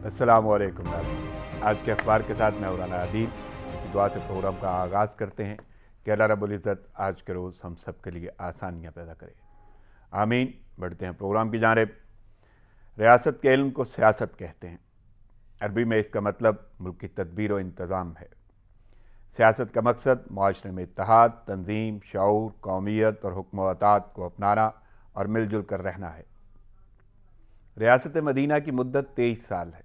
अस्सलामुअलैकुम नाज़रीन। आज के अखबार के साथ मैं उराना अदील इसी दुआ से प्रोग्राम का आगाज़ करते हैं कि अल्लाह रब्बुल इज़्ज़त आज के रोज़ हम सब के लिए आसानियाँ पैदा करे, आमीन। बढ़ते हैं प्रोग्राम की जानिब। रियासत के इल्म को सियासत कहते हैं। अरबी में इसका मतलब मुल्क की तदबीर व इंतज़ाम है। सियासत का मकसद माशरे में इत्तेहाद, तंजीम, शऊर, कौमियत और हुक्म व अतात को अपनाना और मिलजुल कर रहना है। रियासत मदीना की मुद्दत 23 साल है।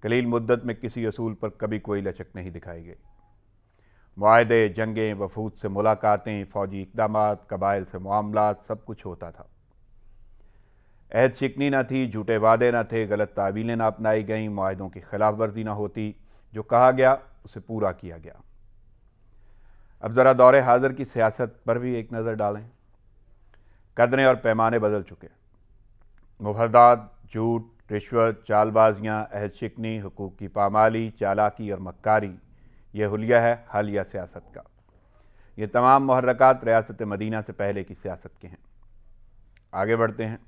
कलील मुद्दत में किसी असूल पर कभी कोई लचक नहीं दिखाई गई। मुआहदे, जंगें, वफूद से मुलाकातें, फ़ौजी इक़दामात, कबाइल से मामलात, सब कुछ होता था। अहद शिकनी न थी, झूठे वादे न थे, गलत तावीलें न अपनाई गईं, मुआहदों की खिलाफ वर्जी न होती, जो कहा गया उसे पूरा किया गया। अब ज़रा दौरे हाज़िर की सियासत पर भी एक नज़र डालें। कदरें और पैमाने बदल चुके। मुफादात, झूठ, रिश्वत, चालबाजियाँ, अहद शिकनी, हुकूक की पामाली, चालाकी और मक्कारी, ये हुलिया है हल या सियासत का। ये तमाम मुहर्रकात रियासत मदीना से पहले की सियासत के हैं। आगे बढ़ते हैं।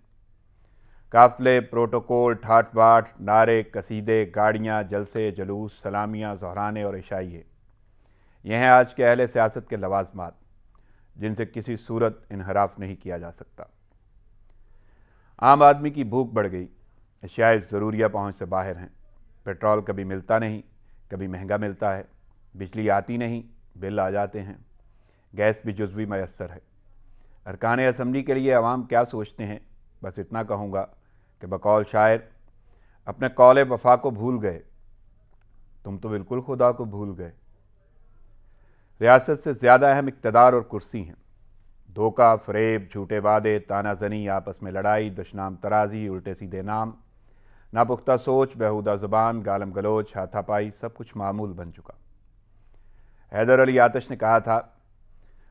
काफ़िले, प्रोटोकॉल, ठाट बाट, नारे, कसीदे, गाड़ियाँ, जलसे, जलूस, सलामियाँ, ज़हराने और इशाइये, ये हैं आज के अहले सियासत के लवाजमात, जिनसे किसी सूरत इनहराफ नहीं किया जा सकता। आम आदमी की भूख बढ़ गई, अशियाए ज़रूरिया पहुँच से बाहर हैं। पेट्रोल कभी मिलता नहीं, कभी महंगा मिलता है। बिजली आती नहीं, बिल आ जाते हैं। गैस भी जुज़वी मैसर है। अरकान असम्बली के लिए अवाम क्या सोचते हैं, बस इतना कहूँगा कि बकौल शायर, अपने कौल वफा को भूल गए, तुम तो बिल्कुल खुदा को भूल गए। रियासत से ज़्यादा अहम इक़्तिदार और कुर्सी हैं। धोखा, फ़रेब, झूठे वादे, तानाजनी, आपस में लड़ाई, दुश्नाम तराजी, उल्टे सीधे नाम, नापुख्ता सोच, बेहुदा ज़ुबान, गालम गलोच, हाथापाई, सब कुछ मामूल बन चुका। हैदर अली आतिश ने कहा था,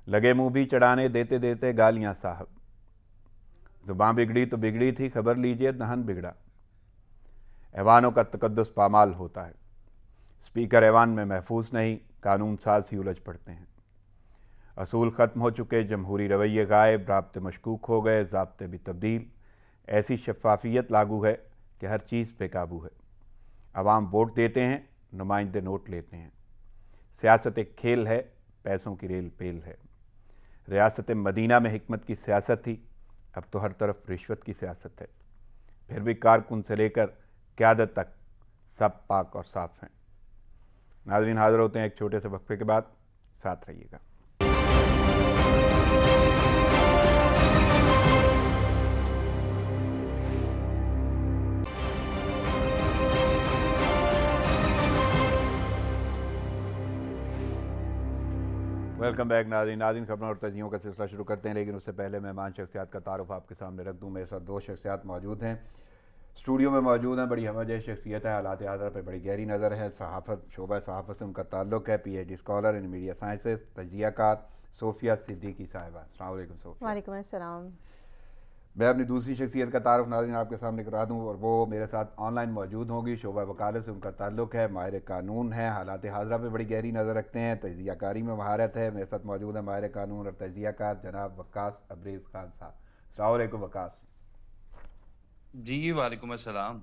लगे मुँह भी चढ़ाने देते देते गालियाँ साहब। ज़ुबान बिगड़ी तो बिगड़ी थी, खबर लीजिए दहन बिगड़ा। ऐवानों का तकद्दुस पामाल होता है। स्पीकर ऐवान में महफूज नहीं, कानून साज ही उलझ पड़ते हैं। असूल ख़त्म हो चुके, जमहूरी रवैये गायब, राब्ते मशकूक हो गए, ज़ाब्ते भी तब्दील। ऐसी शफाफियत लागू है कि हर चीज़ बेकाबू है। अवाम वोट देते हैं, नुमाइंदे नोट लेते हैं। सियासत एक खेल है, पैसों की रेल पेल है। रियासत मदीना में हिकमत की सियासत थी, अब तो हर तरफ रिश्वत की सियासत है। फिर भी कारकुन से लेकर क़यादत तक सब पाक और साफ़ हैं। नाज़रीन, हाज़िर होते हैं एक छोटे से वक्फे के बाद, साथ रहिएगा। वेलकम बैक नाज़रीन खबरों और तजियों का सिलसिला शुरू करते हैं, लेकिन उससे पहले मेहमान शख्सियात का तारुफ आपके सामने रख दूँ। मेरे साथ दो शख्सियात मौजूद हैं, स्टूडियो में मौजूद हैं। बड़ी हमजह शख्सियत है, हालात हाज़िर पर बड़ी गहरी नज़र है। सहाफ़त, शोबा सहाफ़त से उनका ताल्लुक़ है। PhD scholar in media sciences, तजियाकार सोफ़िया सिद्दीकी साहिबा। अस्सलाम वालेकुम सोफ़िया। वालेकुम अस्सलाम। मैं अपनी दूसरी शख्सियत का तारुफ नाज़रीन आपके सामने करा दूँ, और वो मेरे साथ ऑनलाइन मौजूद होंगी। शोबा वकालत से उनका ताल्लुक़ है, माहिर कानून है, हालात हाज़िरा पे बड़ी गहरी नज़र रखते हैं, तजियाकारी में महारत है। मेरे साथ मौजूद है माहिर कानून और तजियाकार जनाब वक्कास अब्रेज़ खान साहब। अस्सलाम वालेकुम वक्कास। जी, वालेकुम अस्सलाम।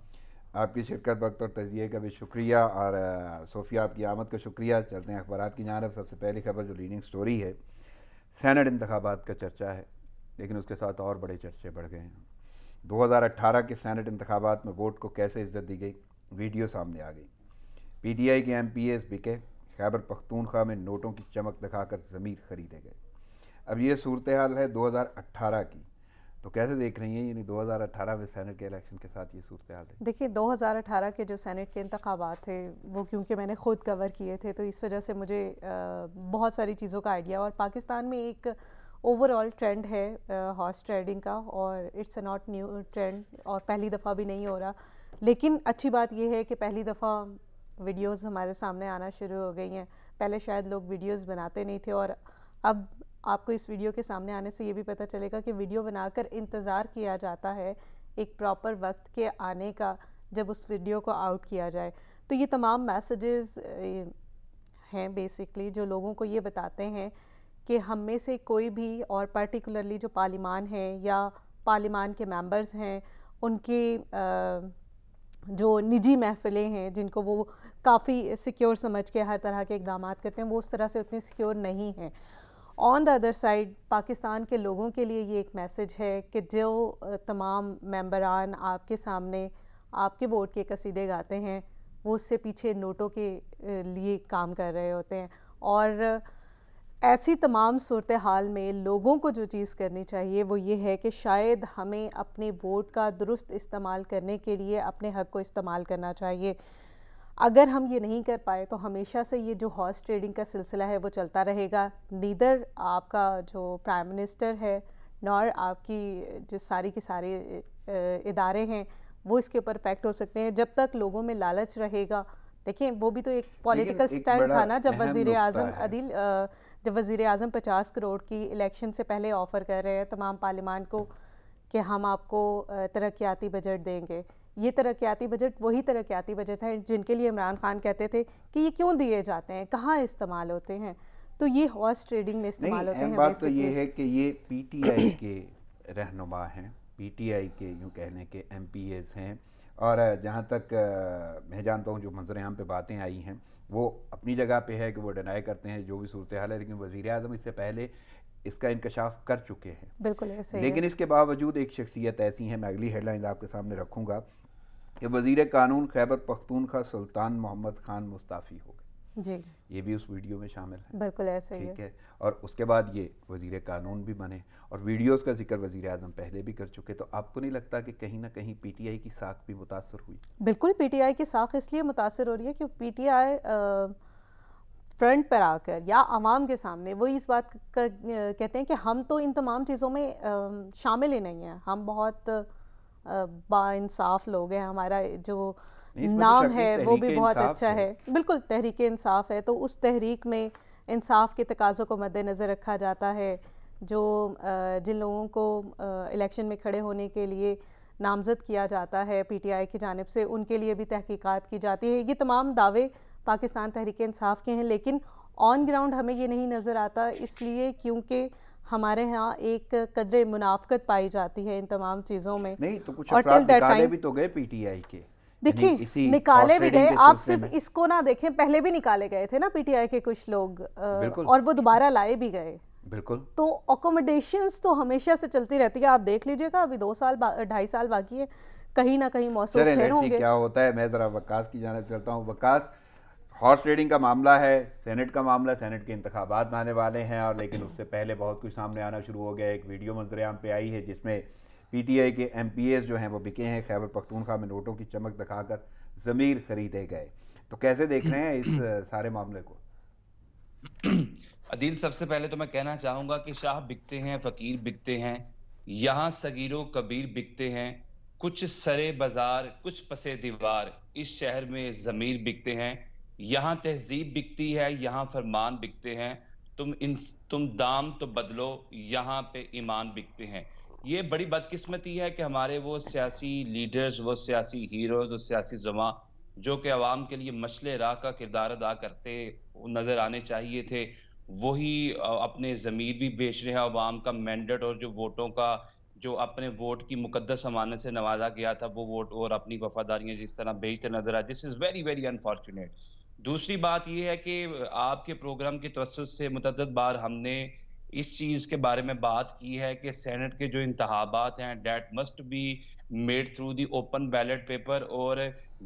आपकी शिरकत, वक्त और तजिए का भी शुक्रिया, और सोफ़िया आपकी आमद का शुक्रिया। चलते हैं अखबारात की जानिब। सबसे पहली खबर जो लीडिंग स्टोरी है, सेनेट इंतखाबात का चर्चा है, लेकिन उसके साथ और बड़े चर्चे बढ़ गए हैं। 2018 के सेनेट इंतखाबात में वोट को कैसे इज्जत दी गई, वीडियो सामने आ गई। PTI के MPs बिके, खैबर पख्तूनख्वा में नोटों की चमक दिखाकर ज़मीर खरीदे गए। अब ये सूरत हाल है 2018 की, तो कैसे देख रही हैं, यानी 2018 में सेनेट के इलेक्शन के साथ ये सूरत हाल है? देखिए, 2018 के जो सेनेट के इंतखाबात थे, वो क्योंकि मैंने ख़ुद कवर किए थे, तो इस वजह से मुझे बहुत सारी चीज़ों का आइडिया। और पाकिस्तान में एक ओवरऑल ट्रेंड है हॉर्स ट्रेडिंग का, और it's a not new trend, और पहली दफ़ा भी नहीं हो रहा। लेकिन अच्छी बात यह है कि पहली दफ़ा वीडियोस हमारे सामने आना शुरू हो गई हैं। पहले शायद लोग वीडियोस बनाते नहीं थे, और अब आपको इस वीडियो के सामने आने से ये भी पता चलेगा कि वीडियो बनाकर इंतज़ार किया जाता है एक प्रॉपर वक्त के आने का, जब उस वीडियो को आउट किया जाए। तो ये तमाम मैसेजेस हैं बेसिकली, जो लोगों को ये बताते हैं कि हम में से कोई भी, और पर्टिकुलरली जो पार्लिमान हैं या पार्लिमान के मेंबर्स हैं, उनके जो निजी महफ़िलें हैं जिनको वो काफ़ी सिक्योर समझ के हर तरह के इक़दामात करते हैं, वो उस तरह से उतनी सिक्योर नहीं हैं। On the other side Pakistan के लोगों के लिए ये एक मैसेज है कि जो तमाम मेंबरान आपके सामने आपके वोट के कसीदे गाते हैं, वो उससे पीछे नोटों के लिए काम कर रहे होते हैं। और ऐसी तमाम सूरत हाल में लोगों को जो चीज़ करनी चाहिए वो ये है कि शायद हमें अपने वोट का दुरुस्त इस्तेमाल करने के लिए अपने हक़ को इस्तेमाल करना चाहिए। अगर हम ये नहीं कर पाए तो हमेशा से ये जो हॉर्स ट्रेडिंग का सिलसिला है वो चलता रहेगा। नीदर आपका जो प्राइम मिनिस्टर है नॉर आपकी जो सारी की सारे इदारे हैं वो इसके ऊपर इफेक्ट हो सकते हैं। जब तक लोगों में लालच रहेगा, देखिए वो भी तो एक लेकिन पॉलिटिकल एक स्टंट बड़ा था ना, जब अहम वज़ीर नुक्ता आज़म है। अदील जब वज़ीर आज़म 50 करोड़ की इलेक्शन से पहले ऑफ़र कर रहे हैं तमाम पार्लियामान को कि हम आपको तरक्याती बजट देंगे। ये तरक्याती बजट वही तरक्याती बजट है जिनके लिए इमरान खान कहते थे कि ये क्यों दिए जाते हैं, कहाँ इस्तेमाल होते हैं। तो ये हॉर्स ट्रेडिंग में नहीं, इस्तेमाल होते अहम हैं बात तो ये बेसिकली। है कि ये पीटीआई के रहनुमा हैं, पीटीआई के यूँ कहने के एमपीएस हैं। और जहाँ तक मैं जानता हूँ जो मंजर आम पे बातें आई हैं वो अपनी जगह पे है कि वो डिनाई करते हैं जो भी सूरत हाल है, लेकिन वज़ीर आज़म इससे पहले इसका इंकशाफ कर चुके हैं। बिल्कुल ऐसे ही है। लेकिन इसके बावजूद एक शख्सियत ऐसी है, मैं अगली हेडलाइंस आपके सामने रखूँगा कि वज़ीर कानून खैबर पख्तूनख्वा सुल्तान मोहम्मद खान मुस्ताफ़ी हो गए। जी, ये भी उस वीडियो में शामिल है। बिल्कुल ऐसे ही ठीक है। है, और उसके बाद ये वज़ीर कानून भी बने और वीडियोस का जिक्र वज़ीर आज़म पहले भी कर चुके। तो आपको नहीं लगता कि कहीं ना कहीं पीटीआई की साख भी मुतासर हुई? बिल्कुल पीटीआई की साख इसलिए मुतासर हो रही है कि पीटीआई फ्रंट पर आकर या आवाम के सामने वो इस बात का कहते हैं कि हम तो इन तमाम चीज़ों में शामिल ही नहीं हैं, हम बहुत बाइंसाफ़ लोग हैं, हमारा जो नहीं, इसमें तो नाम शक नहीं, है वो भी तहरीक बहुत इंसाफ अच्छा है। है। बिल्कुल तहरीक इंसाफ है, तो उस तहरीक में इंसाफ के तकाज़ों को मद्देनज़र रखा जाता है। जो जिन लोगों को इलेक्शन में खड़े होने के लिए नामज़द किया जाता है पीटीआई की जानिब से, उनके लिए भी तहकीकात की जाती है। ये तमाम दावे पाकिस्तान तहरीक इंसाफ के हैं, लेकिन ऑन ग्राउंड हमें ये नहीं नज़र आता, इसलिए क्योंकि हमारे यहाँ एक कदर मुनाफ़कत पाई जाती है इन तमाम चीज़ों में। नहीं तो कुछ और टिल अफराद दैट निकाले टाइम भी तो गए पीटीआई के, यानी देखिए इसी निकाले हॉर्स भी ट्रेडिंग गए, के आप सिलसिले सिर्फ में। इसको ना देखें, पहले भी निकाले गए थे ना पीटीआई के कुछ लोग बिल्कुल और वो दोबारा लाए भी गए। बिल्कुल। तो अकोमोडेशंस तो हमेशा से चलती रहती है, आप देख लीजिएगा अभी 2 साल 2.5 साल बाकी है, कहीं ना कहीं मौसूफ चले खैर लेट्स सी होंगे। क्या होता है। मैं ज़रा वकास की जानिब चलता हूँ। वकास, हॉर्स ट्रेडिंग का मामला है, सेनेट का मामला, सेनेट के इंतखाबात आने वाले हैं और लेकिन उससे पहले बहुत कुछ सामने आना शुरू हो गया। एक वीडियो मंजरेआम पे आई है जिसमें पीटीआई के एमपीएस जो हैं वो बिके हैं, खैबर पख्तूनख्वा में नोटों की चमक दिखाकर ज़मीर खरीदे गए। तो कैसे देख रहे हैं इस सारे मामले को? अदील, सबसे पहले तो मैं कहना चाहूंगा कि शाह बिकते हैं, फकीर बिकते हैं, यहाँ सगीरो कबीर बिकते हैं, कुछ सरे बाजार, कुछ पसे दीवार, इस शहर में जमीर बिकते हैं, यहाँ तहजीब बिकती है, यहाँ फरमान बिकते हैं, तुम दाम तो बदलो, यहाँ पे ईमान बिकते हैं। ये बड़ी बदकिस्मती है कि हमारे वो सियासी लीडर्स, वो सियासी हीरोज, वो सियासी जुमा जो कि अवाम के लिए मशले राह का किरदार अदा करते नजर आने चाहिए थे, वही अपने ज़मीर भी बेच रहे हैं। अवाम का मैंडेट और जो वोटों का, जो अपने वोट की मुकद्दस अमानत से नवाजा गया था, वो वोट और अपनी वफादारियां जिस तरह बेचते नजर आए, this is very very unfortunate. दूसरी बात ये है कि आपके प्रोग्राम की तवज्जुह से मुतअद्दिद बार हमने इस चीज के बारे में बात की है कि सेनेट के जो इंतखाबात हैं that must be made through the open ballot paper. और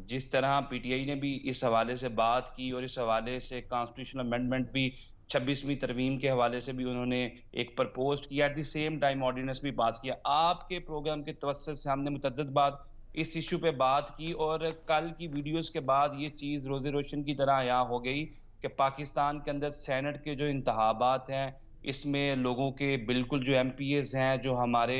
जिस तरह पीटीआई ने भी इस हवाले से बात की और इस हवाले से कॉन्स्टिट्यूशनल अमेंडमेंट भी 26वीं तरमीम के हवाले से भी उन्होंने एक प्रपोज किया, at the same time ordinance भी पास किया। आपके प्रोग्राम के तवज्जुह से हमने मुतअद्दिद बार इस इशू पे बात की और कल की वीडियोस के बाद ये चीज रोजे रोशन की तरह यहाँ हो गई कि पाकिस्तान के अंदर सेनेट के जो इंतखाबात हैं इसमें लोगों के बिल्कुल जो एमपीएस हैं, जो हमारे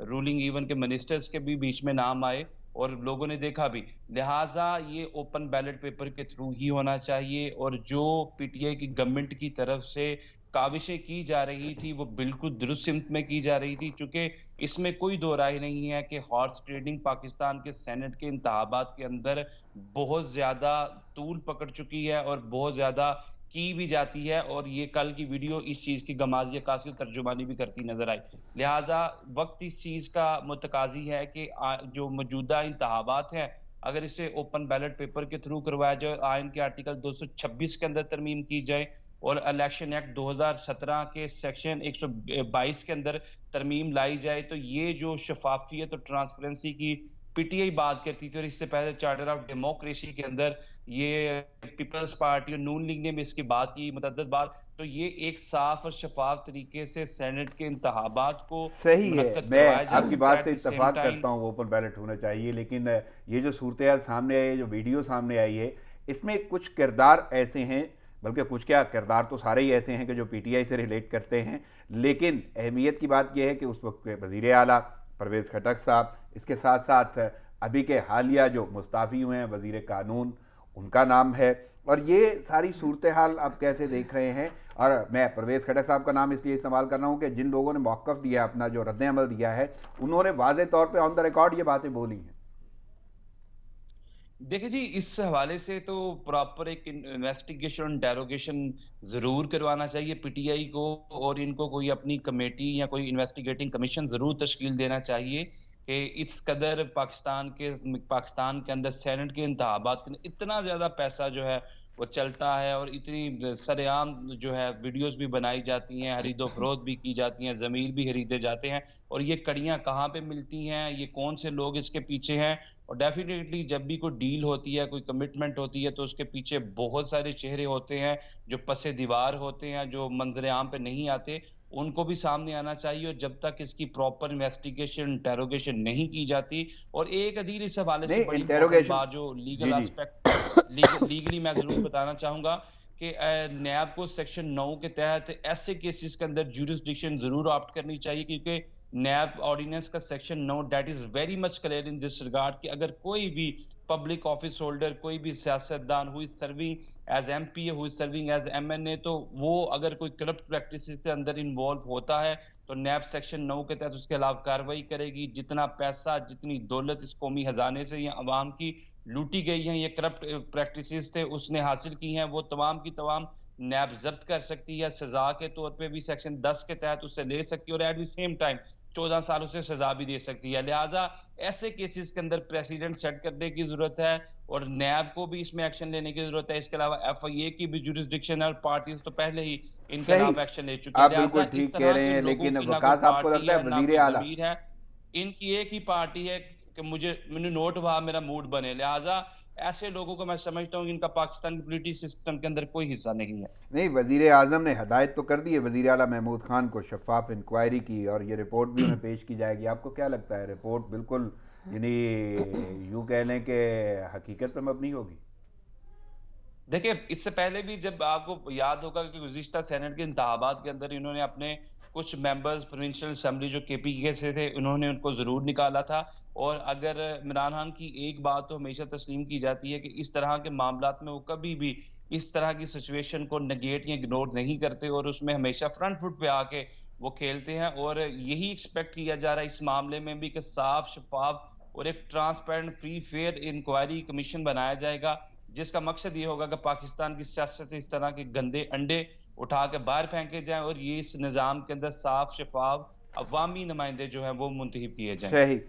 रूलिंग इवन के मिनिस्टर्स के भी बीच में नाम आए और लोगों ने देखा भी। लिहाजा ये ओपन बैलेट पेपर के थ्रू ही होना चाहिए और जो पीटीआई की गवर्नमेंट की तरफ से काविशें की जा रही थी वो बिल्कुल दुरुस्त सिमत में की जा रही थी, क्योंकि इसमें कोई दो राय नहीं है कि हॉर्स ट्रेडिंग पाकिस्तान के सेनेट के इंतखाबात के अंदर बहुत ज्यादा तूल पकड़ चुकी है और बहुत ज्यादा की भी जाती है। और ये कल की वीडियो इस चीज की गमाजी अक्सी तर्जुमानी भी करती नजर आई। लिहाजा वक्त इस चीज का मुतकाजी है कि जो मौजूदा इंतखाबात हैं अगर इसे ओपन बैलेट पेपर के थ्रू करवाया जाए, आयन के आर्टिकल 226 के अंदर तरमीम की जाए और इलेक्शन एक्ट 2017 के सेक्शन 122 के अंदर तरमीम लाई जाए, तो ये जो शफाफियत और ट्रांसपेरेंसी की पीटीआई बात करती थी, और इससे पहले चार्टर ऑफ डेमोक्रेसी के अंदर ये पीपल्स पार्टी और नून लीग ने भी इसकी बात की मुतअद्दिद बार, तो ये एक साफ और शफाफ तरीके से सेनेट के इंतखाबात को सही है, मुनक्कद मैं करवाया जा आपकी सकता बात है। से एट द सेम इत्तेफाक टाइम करता हूँ, ओपन बैलेट होना चाहिए, लेकिन ये जो सूरत सामने आई है, जो वीडियो सामने आई है, इसमें कुछ किरदार ऐसे हैं, बल्कि कुछ क्या किरदार तो सारे ही ऐसे हैं कि जो पीटीआई से रिलेट करते हैं, लेकिन अहमियत की बात यह है कि उस वक्त के वज़ीर आला परवेज़ खटक साहब, इसके साथ साथ अभी के हालिया जो मुस्ताफ़ी हुए हैं वज़ीर कानून, उनका नाम है। और ये सारी सूरत हाल आप कैसे देख रहे हैं? और मैं परवेज़ खटक साहब का नाम इसलिए इस्तेमाल कर रहा हूँ कि जिन लोगों ने मौक़िफ़ दिया, अपना जो रद्द अमल दिया है, उन्होंने वाज़ेह तौर पे ऑन द रिकॉर्ड ये बातें बोली हैं। देखिए जी, इस हवाले से तो प्रॉपर एक इन्वेस्टिगेशन इंटेरोगेशन जरूर करवाना चाहिए पीटीआई को, और इनको कोई अपनी कमेटी या कोई इन्वेस्टिगेटिंग कमीशन जरूर तश्कील देना चाहिए कि इस कदर पाकिस्तान के अंदर सेनेट के इंतखाबात के इतना ज्यादा पैसा जो है वो चलता है, और इतनी सरेआम जो है वीडियोस भी बनाई जाती हैं, खरीदो फरोख्त भी की जाती हैं, जमीर भी खरीदे जाते हैं, और ये कड़ियां कहाँ पे मिलती हैं, ये कौन से लोग इसके पीछे हैं। और डेफिनेटली जब भी कोई डील होती है, कोई कमिटमेंट होती है, तो उसके पीछे बहुत सारे चेहरे होते हैं जो पसे दीवार होते हैं, जो मंजर आम पे नहीं आते, उनको भी सामने आना चाहिए। और जब तक इसकी प्रॉपर इन्वेस्टिगेशन इंटेरोगेशन नहीं की जाती, और एक अदील इस हवाले से नहीं, बड़ी इंपॉर्टेंट इंटेरोगेशन, बात जो जी लीगल जी, एस्पेक्ट लीगली मैं जरूर बताना चाहूंगा कि नैब को सेक्शन 9 के तहत ऐसे केसेस के अंदर ज्यूरिसडिक्शन जरूर ऑप्ट करनी चाहिए, क्योंकि नैब ऑर्डिनेंस का section 9 that is very much clear in this regard कि अगर कोई भी पब्लिक ऑफिस होल्डर, कोई भी सियासतदान हुई सर्विंग एज एमपी, हुई सर्विंग एज एमएनए, तो वो अगर कोई करप्ट प्रैक्टिस के अंदर इन्वॉल्व होता है, तो नैब सेक्शन 9 के तहत उसके खिलाफ कार्रवाई करेगी। जितना पैसा, जितनी दौलत इस कौमी खजाने से या अवाम की लूटी गई है, ये करप्ट प्रैक्टिसेस थे उसने हासिल की हैं, वो तमाम की तमाम नैब जब्त कर सकती है। सजा के तौर पे भी सेक्शन 10 के तहत उससे ले सकती है, और एट द सेम टाइम 14 साल उसे सजा भी दे सकती है। लिहाजा ऐसे केसेस के अंदर प्रेसिडेंट सेट करने की जरूरत है, और नैब को भी इसमें एक्शन लेने की जरूरत है। इसके अलावा एफआईए की भी जुरिस्डिक्शन है, और पार्टीज तो पहले ही इनके सही, खिलाफ एक्शन ले चुकी है। आप बिल्कुल लिहाजा इस ठीक कह तरह रहे के हैं, लोगों लेकिन की ना कोई वकास आपको पार्टी लगता है है, ना वजीर कोई आला, जमीर है, इनकी एक ही पार्टी है कि मैंने नोट हुआ मेरा मूड बने। लिहाजा ऐसे लोगों को मैं समझता हूँ इनका पाकिस्तान की पॉलिटिक्स सिस्टम के अंदर कोई हिस्सा नहीं है। नहीं, वज़ीर आज़म ने हदायत तो कर दी है वज़ीर आला महमूद खान को शफाफ इंक्वायरी की, और ये रिपोर्ट भी उन्हें पेश की जाएगी। आपको क्या लगता है, रिपोर्ट बिल्कुल यानी यूँ कह लें कि हकीकत पर मबनी होगी? देखिए, इससे पहले भी जब आपको याद होगा कि गुज़िश्ता सेनेट के इंतखाबात के अंदर इन्होंने अपने कुछ मेंबर्स प्रोविंशियल असेंबली जो केपीके से थे, उन्होंने उनको ज़रूर निकाला था। और अगर इमरान खान की एक बात तो हमेशा तस्लीम की जाती है कि इस तरह के मामलात में वो कभी भी इस तरह की सिचुएशन को नेगेट या इग्नोर नहीं करते, और उसमें हमेशा फ्रंट फुट पे आके वो खेलते हैं। और यही एक्सपेक्ट किया जा रहा है इस मामले में भी कि साफ, शफाफ और एक transparent, free, fair inquiry commission बनाया जाएगा, जिसका मकसद ये होगा कि पाकिस्तान की सियासत से इस तरह के गंदे अंडे उठा के बाहर फेंके जाएं, और ये इस निज़ाम के अंदर साफ, शफाफ, अवामी नुमाइंदे जो हैं वो मुंतखब किए जाएं। सही।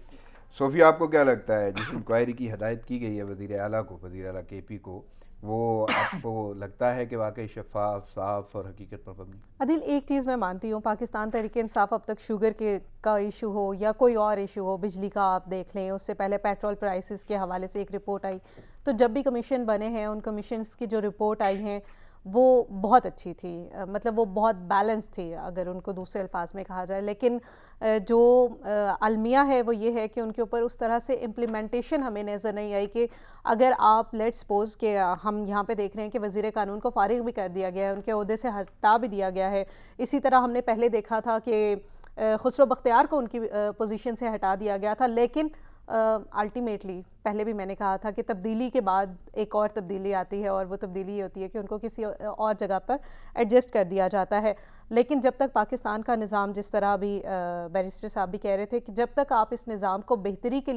सोफिया, आपको क्या लगता है, जिस इंक्वायरी की हदायत की गई है वज़ीर आला को, वज़ीर आला केपी को, वो आपको लगता है कि वाकई शफाफ, साफ और हकीकत पर मबनी? अदिल, एक चीज़ मैं मानती हूँ, पाकिस्तान तहरीक इंसाफ अब तक शुगर के का इशू हो या कोई और इशू हो, बिजली का आप देख लें, उससे पहले पेट्रोल प्राइसेस के हवाले से एक रिपोर्ट आई, तो जब भी कमीशन बने हैं उन कमीशंस की जो रिपोर्ट आई हैं वो बहुत अच्छी थी, मतलब वो बहुत बैलेंस थी अगर उनको दूसरे अल्फाज में कहा जाए। लेकिन जो अलमिया है वो ये है कि उनके ऊपर उस तरह से इम्प्लीमेंटेशन हमें नज़र नहीं आई कि अगर आप लेट्स सपोज के हम यहाँ पे देख रहे हैं कि वज़ीर कानून को फारिग भी कर दिया गया है, उनके ओहदे से हटा भी दिया गया है। इसी तरह हमने पहले देखा था कि खुसरो बख्तियार को उनकी पोजीशन से हटा दिया गया था, लेकिन अल्टीमेटली पहले भी मैंने कहा था कि तब्दीली के बाद एक और तब्दीली आती है, और वो तब्दीली ये होती है कि उनको किसी और जगह पर एडजस्ट कर दिया जाता है। लेकिन जब तक पाकिस्तान का निज़ाम, जिस तरह अभी बैरिस्टर साहब भी कह रहे थे कि जब तक आप इस निज़ाम को बेहतरी के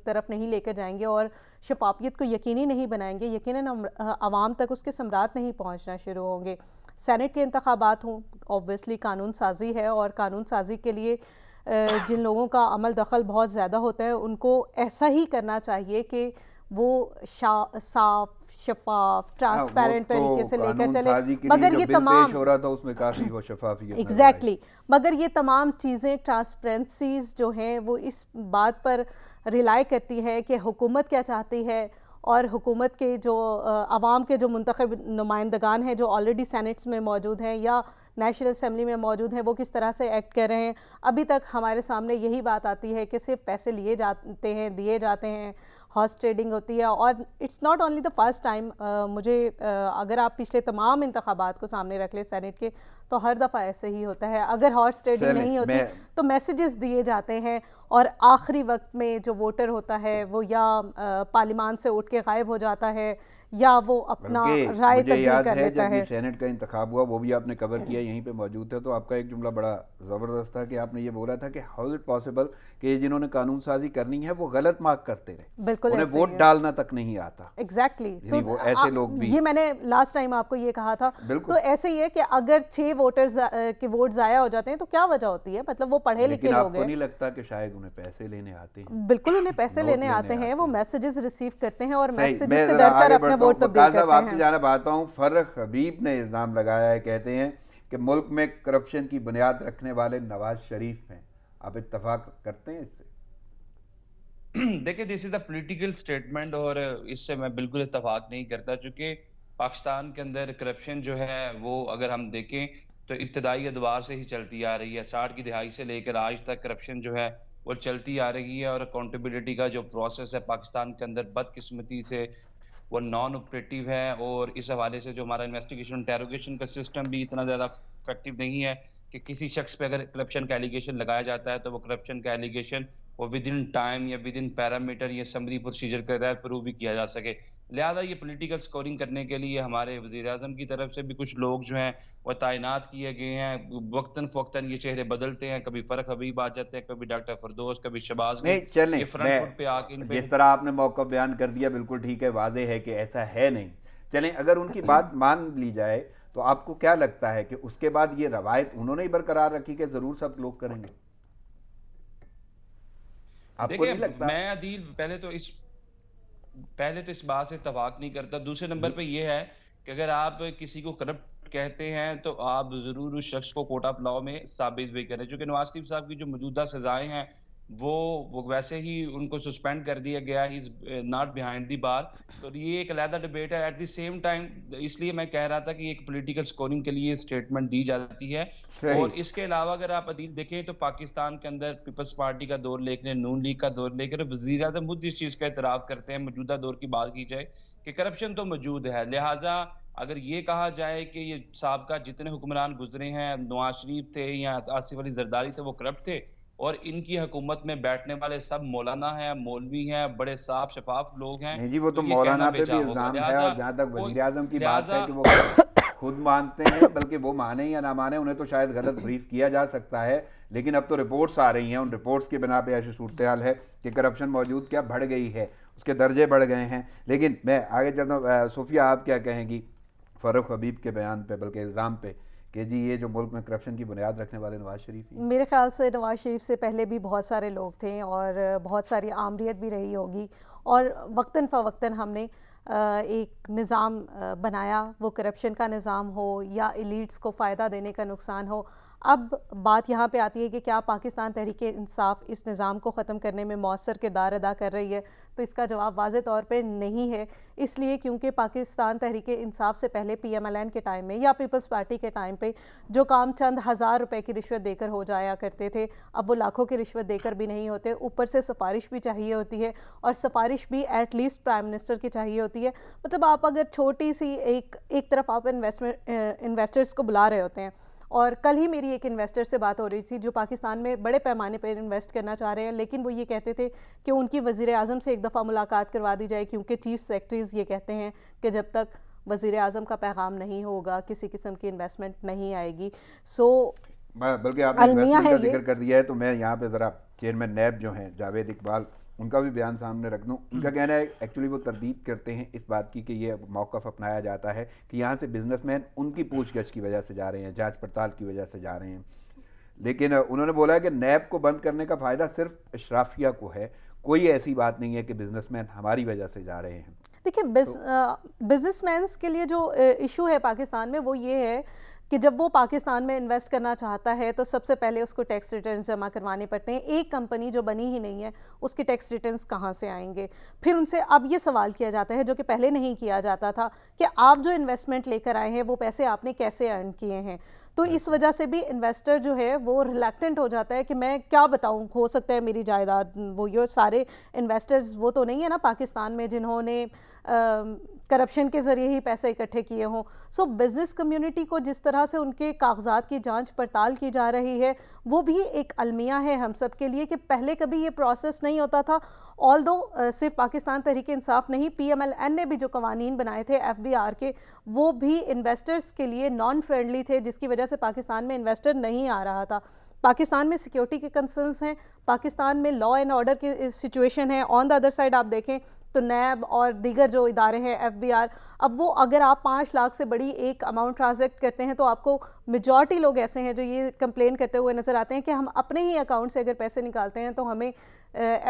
तरफ नहीं लेकर जाएंगे और शफाफियत को यकीनी नहीं बनाएंगे, यकीनन आवाम तक उसके समरात नहीं पहुँचना शुरू होंगे। सेनेट के इंतखाबात हों, ऑब्वियसली कानून साजी है, और कानून साजी के लिए जिन लोगों का अमल दखल बहुत ज़्यादा होता है उनको ऐसा ही करना चाहिए कि वो साफ शफाफ ट्रांसपेरेंट वो तो तरीके से लेकर कानून चले, साजी के लिए मगर जो ये बिल तमाम पेश हो रहा था उसमें काफ़ी वो शफाफियत नजर आई। एग्जैक्टली मगर ये तमाम चीज़ें ट्रांसपेरेंसीज जो हैं वो इस बात पर रिलाई करती है कि हुकूमत क्या चाहती है, और हुकूमत के जो आवाम के जो मुंतखब नुमाइंदगान हैं जो ऑलरेडी सेनेट्स में मौजूद हैं या नेशनल असेंबली में मौजूद हैं, वो किस तरह से एक्ट कर रहे हैं। अभी तक हमारे सामने यही बात आती है कि सिर्फ पैसे लिए जाते हैं, दिए जाते हैं, हॉर्स ट्रेडिंग होती है। और it's not only the first time, मुझे अगर आप पिछले तमाम इंतखाबात को सामने रख ले सेनेट के, तो हर दफ़ा ऐसे ही होता है। अगर हॉर्स ट्रेडिंग नहीं होती तो मैसेजेस दिए जाते हैं और आखिरी वक्त में जो वोटर होता है वो या पार्लियामान से उठ के गायब हो जाता है या वो अपना राय तब्दील कर लेता है। जब ये सेनेट का इंतखाब हुआ वो भी आपने कवर किया, यहीं पे मौजूद थे, तो आपका एक जुमला बड़ा ज़बरदस्त था कि आपने ये बोला था कि हाउ इज इट पॉसिबल कि जिन्होंने कानून साजी करनी है वो गलत मार्क करते रहे, बिल्कुल उन्हें वोट डालना तक नहीं आता। एग्जैक्टली तो वो ऐसे लोग भी, ये मैंने लास्ट टाइम आपको ये कहा था, तो ऐसे ही है कि अगर 6 वोटर्स के वोट जाया हो जाते हैं तो क्या वजह होती है, मतलब वो पढ़े लिखे लोग हैं। नहीं लगता कि शायद उन्हें पैसे लेने आते हैं? बिल्कुल उन्हें पैसे लेने आते हैं, वो मैसेजेस रिसीव करते हैं और मैसेजेस से डरकर अपने वोट तब्दील करते हैं। आपकी जानिब आता हूं। फर्रुख हबीब ने इल्ज़ाम लगाया है, कहते हैं कि मुल्क में करप्शन की बुनियाद रखने वाले नवाज शरीफ हैं। आप इत्तफाक करते हैं इससे? देखिए, this is a political statement और इससे मैं बिल्कुल इत्तफाक नहीं करता, क्योंकि पाकिस्तान के अंदर करप्शन जो है वो अगर हम देखें तो इब्तदाई अदवार से ही चलती आ रही है। 60 की दहाई से लेकर आज तक करप्शन जो है वो चलती आ रही है और अकाउंटेबिलिटी का जो प्रोसेस है पाकिस्तान के अंदर बदकिस्मती से वो नॉन ऑपरेटिव है। और इस हवाले से जो हमारा इन्वेस्टिगेशन इंटेरोगेशन का सिस्टम भी इतना ज़्यादा इफेक्टिव नहीं है कि किसी शख्स पे अगर करप्शन का एलिगेशन लगाया जाता है तो वो करप्शन का एलिगेशन वो विद इन टाइम या विद इन पैरामीटर या समरी प्रोसीजर के तहत प्रूव भी किया जा सके। लिहाजा ये पॉलिटिकल स्कोरिंग करने के लिए हमारे वज़ीर-ए-आज़म की तरफ से भी कुछ लोग जो हैं वो तैनात किए गए हैं। वक्तन फ़वक्तन ये चेहरे बदलते हैं, कभी फर्रुख हबीब आ जाते हैं, कभी डॉक्टर फरदौस, कभी शहबाज। नहीं चलें, ये फ्रंट फुट पे आके इन पे जिस तरह आपने मौका बयान कर दिया बिल्कुल ठीक है, वाज़ेह है कि ऐसा है नहीं। चलें, अगर उनकी बात मान ली जाए तो आपको क्या लगता है कि उसके बाद ये रवायत उन्होंने ही बरकरार रखी कि जरूर सब लोग करेंगे? आपको नहीं लगता? मैं अदील पहले तो इस बात से इत्तफाक नहीं करता। दूसरे नंबर पे ये है कि अगर आप किसी को करप्ट कहते हैं तो आप जरूर उस शख्स को कोर्ट ऑफ लॉ में साबित भी करें। चूंकि नवाज शरीफ साहब की जो मौजूदा सजाएं हैं वो वैसे ही उनको सस्पेंड कर दिया गया, he is not behind the bar. तो ये एक अलहदा डिबेट है। एट द सेम टाइम इसलिए मैं कह रहा था कि एक पॉलिटिकल स्कोरिंग के लिए स्टेटमेंट दी जाती है। और इसके अलावा अगर आप अदील देखें तो पाकिस्तान के अंदर पीपल्स पार्टी का दौर लेकर, नून लीग का दौर लेकर वज़ीर आज़म खुद इस चीज़ का एतराफ़ करते हैं, मौजूदा दौर की बात की जाए कि करप्शन तो मौजूद है। लिहाजा अगर ये कहा जाए कि ये साबका जितने हुक्मरान गुजरे हैं, नवाज शरीफ थे या आसिफ अली जरदारी थे, वो करप्ट थे और इनकी हुकूमत में बैठने वाले सब मौलाना हैं, मौलवी हैं, बड़े साफ शफाफ लोग हैं, नहीं जी, वो तो ये मौलाना कहना पे भी बेजा होगा। इल्जाम है। लिहाजा और जहाँ तक वज़ीर आज़म की बात है कि वो लिहाजा खुद मानते हैं, बल्कि वो माने या ना माने उन्हें तो शायद गलत ब्रीफ किया जा सकता है, लेकिन अब तो रिपोर्ट्स आ रही हैं, उन रिपोर्ट्स के बिना पे ऐसी सूरत हाल है कि करप्शन मौजूद क्या बढ़ गई है, उसके दर्जे बढ़ गए हैं। लेकिन मैं आगे चलता हूँ। सोफिया, आप क्या कहेंगी फर्रुख हबीब के बयान पे, बल्कि इल्ज़ाम पे कि जी ये जो मुल्क में करप्शन की बुनियाद रखने वाले नवाज शरीफ ही? मेरे ख्याल से नवाज शरीफ से पहले भी बहुत सारे लोग थे और बहुत सारी आमरीत भी रही होगी और वक्तन फ़वक्तन हमने एक निज़ाम बनाया, वो करप्शन का निज़ाम हो या एलीट्स को फ़ायदा देने का नुकसान हो। अब बात यहाँ पे आती है कि क्या पाकिस्तान तहरीक इंसाफ इस निज़ाम को ख़त्म करने में मौसर किरदार अदा कर रही है, तो इसका जवाब वाज़े तौर पे नहीं है। इसलिए क्योंकि पाकिस्तान तहरीक इंसाफ से पहले PMLN के टाइम में या पीपल्स पार्टी के टाइम पे जो काम चंद हज़ार रुपए की रिश्वत देकर हो जाया करते थे, अब वो लाखों की रिश्वत देकर भी नहीं होते, ऊपर से सिफारिश भी चाहिए होती है और सिफारिश भी एटलीस्ट प्राइम मिनिस्टर की चाहिए होती है। मतलब आप अगर छोटी सी एक तरफ आप इन्वेस्टर्स को बुला रहे होते हैं, और कल ही मेरी एक इन्वेस्टर से बात हो रही थी जो पाकिस्तान में बड़े पैमाने पर इन्वेस्ट करना चाह रहे हैं, लेकिन वो ये कहते थे कि उनकी वज़ीर आज़म से एक दफ़ा मुलाकात करवा दी जाए, क्योंकि चीफ सेक्रेटरीज़ ये कहते हैं कि जब तक वज़ीर आज़म का पैगाम नहीं होगा किसी किस्म की इन्वेस्टमेंट नहीं आएगी। बल्कि आपने इन्वेस्टमेंट का जिक्र कर दिया है तो मैं यहाँ पे ज़रा चेयरमैन नैब जो हैं जावेद इकबाल, उनका भी बयान सामने रख दूँ। उनका कहना है एक्चुअली वो तरदीद करते हैं इस बात की कि ये मौक़िफ़ अपनाया जाता है कि यहाँ से बिजनेसमैन उनकी पूछगछ की वजह से जा रहे हैं, जांच पड़ताल की वजह से जा रहे हैं। लेकिन उन्होंने बोला है कि नैब को बंद करने का फ़ायदा सिर्फ अशराफिया को है, कोई ऐसी बात नहीं है कि बिजनेसमैन हमारी वजह से जा रहे हैं। देखिए, बिजनेसमैन्स के लिए जो इशू है पाकिस्तान में वो ये है कि जब वो पाकिस्तान में इन्वेस्ट करना चाहता है तो सबसे पहले उसको टैक्स रिटर्न्स जमा करवाने पड़ते हैं। एक कंपनी जो बनी ही नहीं है उसके टैक्स रिटर्न्स कहाँ से आएंगे? फिर उनसे अब ये सवाल किया जाता है, जो कि पहले नहीं किया जाता था, कि आप जो इन्वेस्टमेंट लेकर आए हैं वो पैसे आपने कैसे अर्न किए हैं। तो इस वजह से भी इन्वेस्टर जो है वो रिलैक्टेंट हो जाता है कि मैं क्या बताऊं, हो सकता है मेरी जायदाद, वो ये सारे इन्वेस्टर्स वो तो नहीं है ना पाकिस्तान में जिन्होंने करप्शन के ज़रिए ही पैसे इकट्ठे किए हों। सो बिज़नेस कम्युनिटी को जिस तरह से उनके कागजात की जांच पड़ताल की जा रही है वो भी एक अलमिया है हम सब के लिए कि पहले कभी ये प्रोसेस नहीं होता था। ऑल्दो सिर्फ पाकिस्तान तहरीक इंसाफ नहीं, PMLN ने भी जो कवानीन बनाए थे FBR के, वो भी इन्वेस्टर्स के लिए नॉन फ्रेंडली थे, जिसकी वजह से पाकिस्तान में इन्वेस्टर नहीं आ रहा था। पाकिस्तान में सिक्योरिटी के कंसर्न्स हैं, पाकिस्तान में लॉ एंड ऑर्डर की सिचुएशन है। ऑन द अदर साइड आप देखें तो नैब और दीगर जो इदारे हैं FBR, अब वो अगर आप 5 लाख से बड़ी एक अमाउंट ट्रांजैक्ट करते हैं तो आपको मेजॉरिटी लोग ऐसे हैं जो ये कंप्लेन करते हुए नज़र आते हैं कि हम अपने ही अकाउंट से अगर पैसे निकालते हैं तो हमें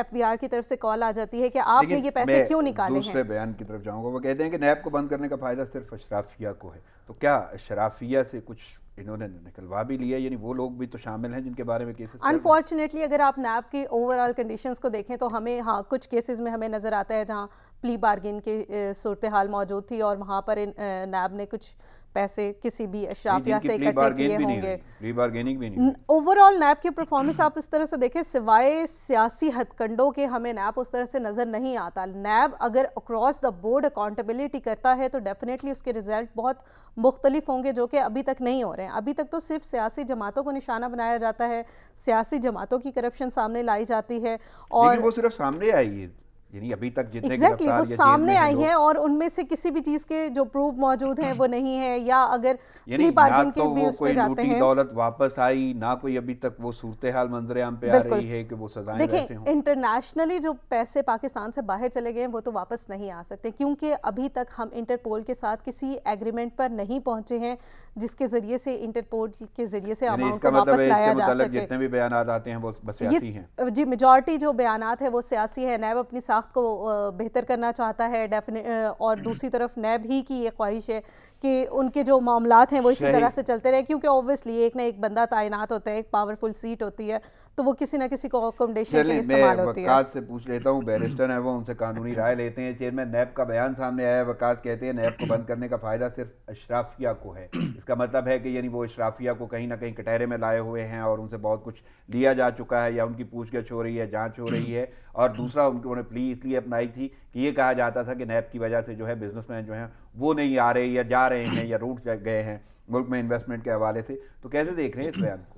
FBR की तरफ से कॉल आ जाती है कि आपने ये पैसे क्यों निकाले हैं। दूसरे बयान की तरफ जाऊंगा, वो कहते हैं कि नैब को बंद करने का फ़ायदा सिर्फ अशराफिया को है। तो क्या अशराफिया से कुछ इन्होंने निकलवा भी लिया, यानी वो लोग भी तो शामिल हैं जिनके बारे में केसेस? अनफॉर्चुनेटली अगर आप नैब की ओवरऑल कंडीशंस को देखें तो हमें कुछ केसेस में हमें नज़र आता है जहां प्ली बार्गेन की सूरत हाल मौजूद थी और वहां पर नैब ने कुछ पैसे किसी भी अशराफिया से इकट्ठे किए होंगे। प्ली बार्गेनिंग भी नहीं। ओवरऑल नैब की परफॉर्मेंस आप इस तरह से देखें, सिवाय सियासी हथकंडों के हमें नैब उस तरह से नज़र नहीं आता। नैब अगर अक्रॉस द बोर्ड अकाउंटेबिलिटी करता है तो डेफिनेटली उसके रिजल्ट बहुत मुख्तलिफ होंगे, जो कि अभी तक नहीं हो रहे हैं। अभी तक तो सिर्फ सियासी जमातों को निशाना बनाया जाता है, सियासी जमातों की करप्शन सामने लाई जाती है और वो सिर्फ सामने आई है, यानी अभी तक जितने वो सामने आई हैं और उनमें से किसी भी चीज़ के जो प्रूफ मौजूद हैं वो नहीं है, या अगर प्ली बार्गेन के भी उस पे जाते हैं, दौलत वापस आई ना, कोई अभी तक वो सूरत हाल मंजर आम पे आ रही है कि वो सजाएं वैसे हों। इंटरनेशनली जो पैसे पाकिस्तान से बाहर चले गए हैं वो तो वापस नहीं आ सकते, क्योंकि अभी तक हम इंटरपोल के साथ किसी एग्रीमेंट पर नहीं पहुंचे हैं जिसके जरिए से इंटरपोल के जरिए से अमाउंट को वापस लाया जा सके। जितने भी बयानात आते हैं वो बस सियासी हैं। जी, मेजॉरिटी जो बयानात है वो सियासी है। नैब अपनी साख्त को बेहतर करना चाहता है और दूसरी तरफ नैब ही की ये ख्वाहिश है कि उनके जो मामलात हैं वो इसी तरह से चलते रहे, क्योंकि ऑब्वियसली एक ना एक बंदा तैनात होता है, एक पावरफुल सीट होती है, तो वो किसी ना किसी को अकोमोडेशन के लिए इस्तेमाल होती है। वकास से पूछ लेता हूँ, बैरिस्टर हैं वो, उनसे कानूनी राय लेते हैं। चेयरमैन नैब का बयान सामने आया है, वकास कहते हैं नैब को बंद करने का फ़ायदा सिर्फ अशराफिया को है। इसका मतलब है कि यानी वो अशराफिया को कहीं ना कहीं कटहरे में लाए हुए हैं और उनसे बहुत कुछ लिया जा चुका है, या उनकी पूछगछ हो रही है, जाँच हो रही है। और दूसरा, उन्होंने प्ली इसलिए अपनाई थी कि ये कहा जाता था कि नैब की वजह से जो है बिजनेसमैन जो हैं वो नहीं आ रहे या जा रहे हैं या रूट गए हैं मुल्क में इन्वेस्टमेंट के हवाले से। तो कैसे देख रहे हैं इस बयान को?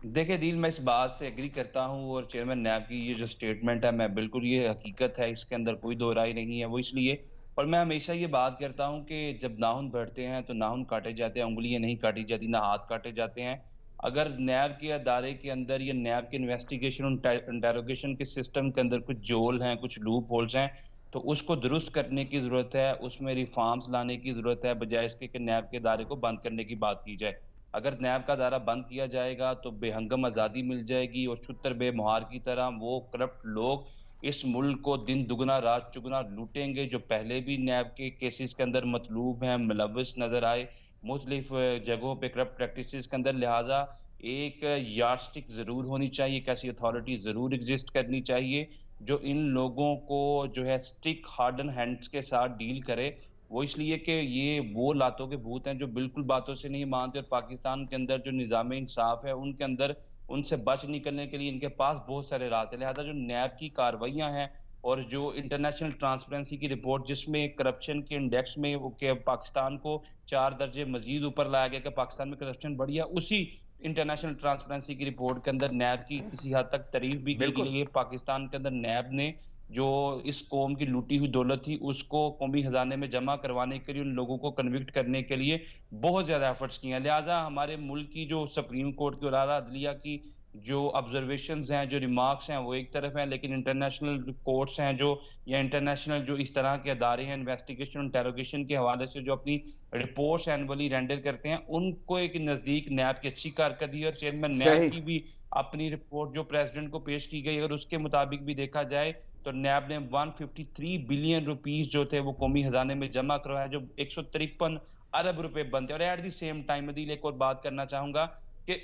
देखिए दिल, मैं इस बात से एग्री करता हूं, और चेयरमैन नैब की ये जो स्टेटमेंट है, मैं बिल्कुल, ये हकीकत है, इसके अंदर कोई दो राय नहीं है। वो इसलिए, और मैं हमेशा ये बात करता हूं कि जब नाखून बढ़ते हैं तो नाखून काटे जाते हैं, उंगलियां नहीं काटी जाती, ना हाथ काटे जाते हैं। अगर नैब के अदारे के अंदर या नैब के इन्वेस्टिगेशन इंटेरोगेशन के सिस्टम के अंदर कुछ जोल हैं, कुछ लूप होल्स हैं, तो उसको दुरुस्त करने की ज़रूरत है, उसमें रिफॉर्म्स लाने की ज़रूरत है, बजाय इसके कि नैब के अदारे को बंद करने की बात की जाए। अगर नैब का दायरा बंद किया जाएगा तो बेहंगम आज़ादी मिल जाएगी, और छुतर बेमुहार की तरह वो करप्ट लोग इस मुल्क को दिन दुगना रात चुगना लूटेंगे, जो पहले भी नैब के केसेस के अंदर मतलूब हैं, मुलव्वस नजर आए मुख्तलिफ जगहों पे करप्ट प्रैक्टिसेस के अंदर। लिहाजा एक यार्डस्टिक ज़रूर होनी चाहिए, एक ऐसी अथॉरिटी ज़रूर एग्जिस्ट करनी चाहिए जो इन लोगों को जो है स्टिक हार्डन हैंड्स के साथ डील करे। वो इसलिए कि ये वो लातों के भूत हैं जो बिल्कुल बातों से नहीं मानते, और पाकिस्तान के अंदर जो निज़ाम इंसाफ है उनके अंदर उनसे बच निकलने के लिए इनके पास बहुत सारे रास्ते हैं। लिहाजा जो नैब की कार्रवाइयाँ हैं और जो इंटरनेशनल ट्रांसपेरेंसी की रिपोर्ट, जिसमें करप्शन के इंडेक्स में वो के पाकिस्तान को 4 दर्जे मजीद ऊपर लाया गया कि पाकिस्तान में करप्शन बढ़ी है, उसी इंटरनेशनल ट्रांसपेरेंसी की रिपोर्ट के अंदर नैब की किसी हद तक तारीफ भी की गई है। पाकिस्तान के अंदर नैब ने जो इस कौम की लूटी हुई दौलत थी उसको कौमी खजाने में जमा करवाने के लिए, उन लोगों को कन्विक्ट करने के लिए बहुत ज्यादा एफर्ट्स किए हैं। लिहाजा हमारे मुल्क की जो सुप्रीम कोर्ट की और आला अदलिया की जो ऑब्जर्वेशंस हैं, जो रिमार्क्स हैं, वो एक तरफ हैं, लेकिन इंटरनेशनल कोर्ट्स हैं जो, या इंटरनेशनल जो इस तरह के अदारे हैं इन्वेस्टिगेशन, इंटेरोगेशन के हवाले से जो अपनी रिपोर्ट्स एनुअली रेंडर करते हैं, उनको एक नज़दीक नैब की अच्छी कारकर्दगी और चेयरमैन नैब सही। की भी अपनी रिपोर्ट जो प्रेसिडेंट को पेश की गई, अगर उसके मुताबिक भी देखा जाए तो नैब ने 153 बिलियन रुपीस जो थे वो कौमी खजाने में जमा करवाया, जो 153 अरब रुपए बनते हैं। और eight the same time Adeel एक और बात करना चाहूंगा कि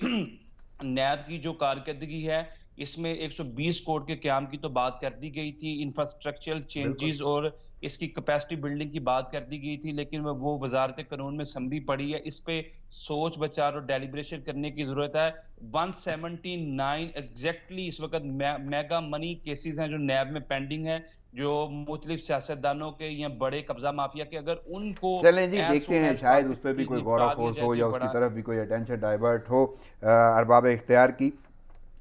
नैब की जो कारकर्दगी है, इसमें 120 करोड़ के क़याम की तो बात कर दी गई थी, इंफ्रास्ट्रक्चरल बिल्कुल। चेंजेस और इसकी कैपेसिटी बिल्डिंग की बात कर दी गई थी, लेकिन वो वज़ारत कानून में समरी पड़ी है। इस पे सोच विचार और डेलिब्रेशन करने की ज़रूरत है। 179 एग्ज़ैक्टली इस वक़्त मेगा मनी केसेज़ हैं जो नैब में पेंडिंग है, जो मुख्तलिफ सियासतदानों के या बड़े कब्ज़ा माफिया के, अगर उनको चलें जी, एज़ देखते सून हैं एज़ शायद उस पे भी पॉसिबल कोई गौर निपटा दिया खोज जाए हो तो या ये उसकी बड़ा तरफ भी कोई अटेंशन डाइवर्ट हो अरबाब इख्तियार की।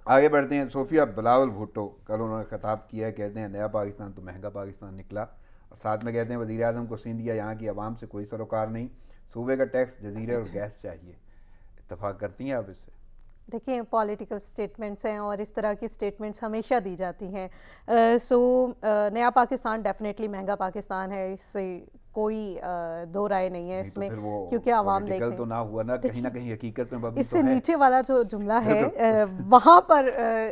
आगे बढ़ते हैं। सोफिया बिलावल भुट्टो, कल उन्होंने खिताब किया है, कहते हैं नया पाकिस्तान तो महंगा पाकिस्तान निकला, और साथ में कहते हैं वज़ीर आज़म को सिंध या यहाँ की आवाम से कोई सरोकार नहीं, सूबे का टैक्स, जजीरे और गैस चाहिए। इत्तफाक करती हैं आप इससे? देखिए, पॉलिटिकल स्टेटमेंट्स हैं और इस तरह की स्टेटमेंट्स हमेशा दी जाती हैं। नया पाकिस्तान डेफिनेटली महंगा पाकिस्तान है, इससे कोई दो राय नहीं है नहीं तो इसमें, फिर वो क्योंकि आवाम देख पॉलिटिकल तो लें। ना हुआ ना, कहीं ना कहीं हकीकत में बबी तो इससे है। नीचे वाला जो जुमला है बिल्कुल। वहाँ पर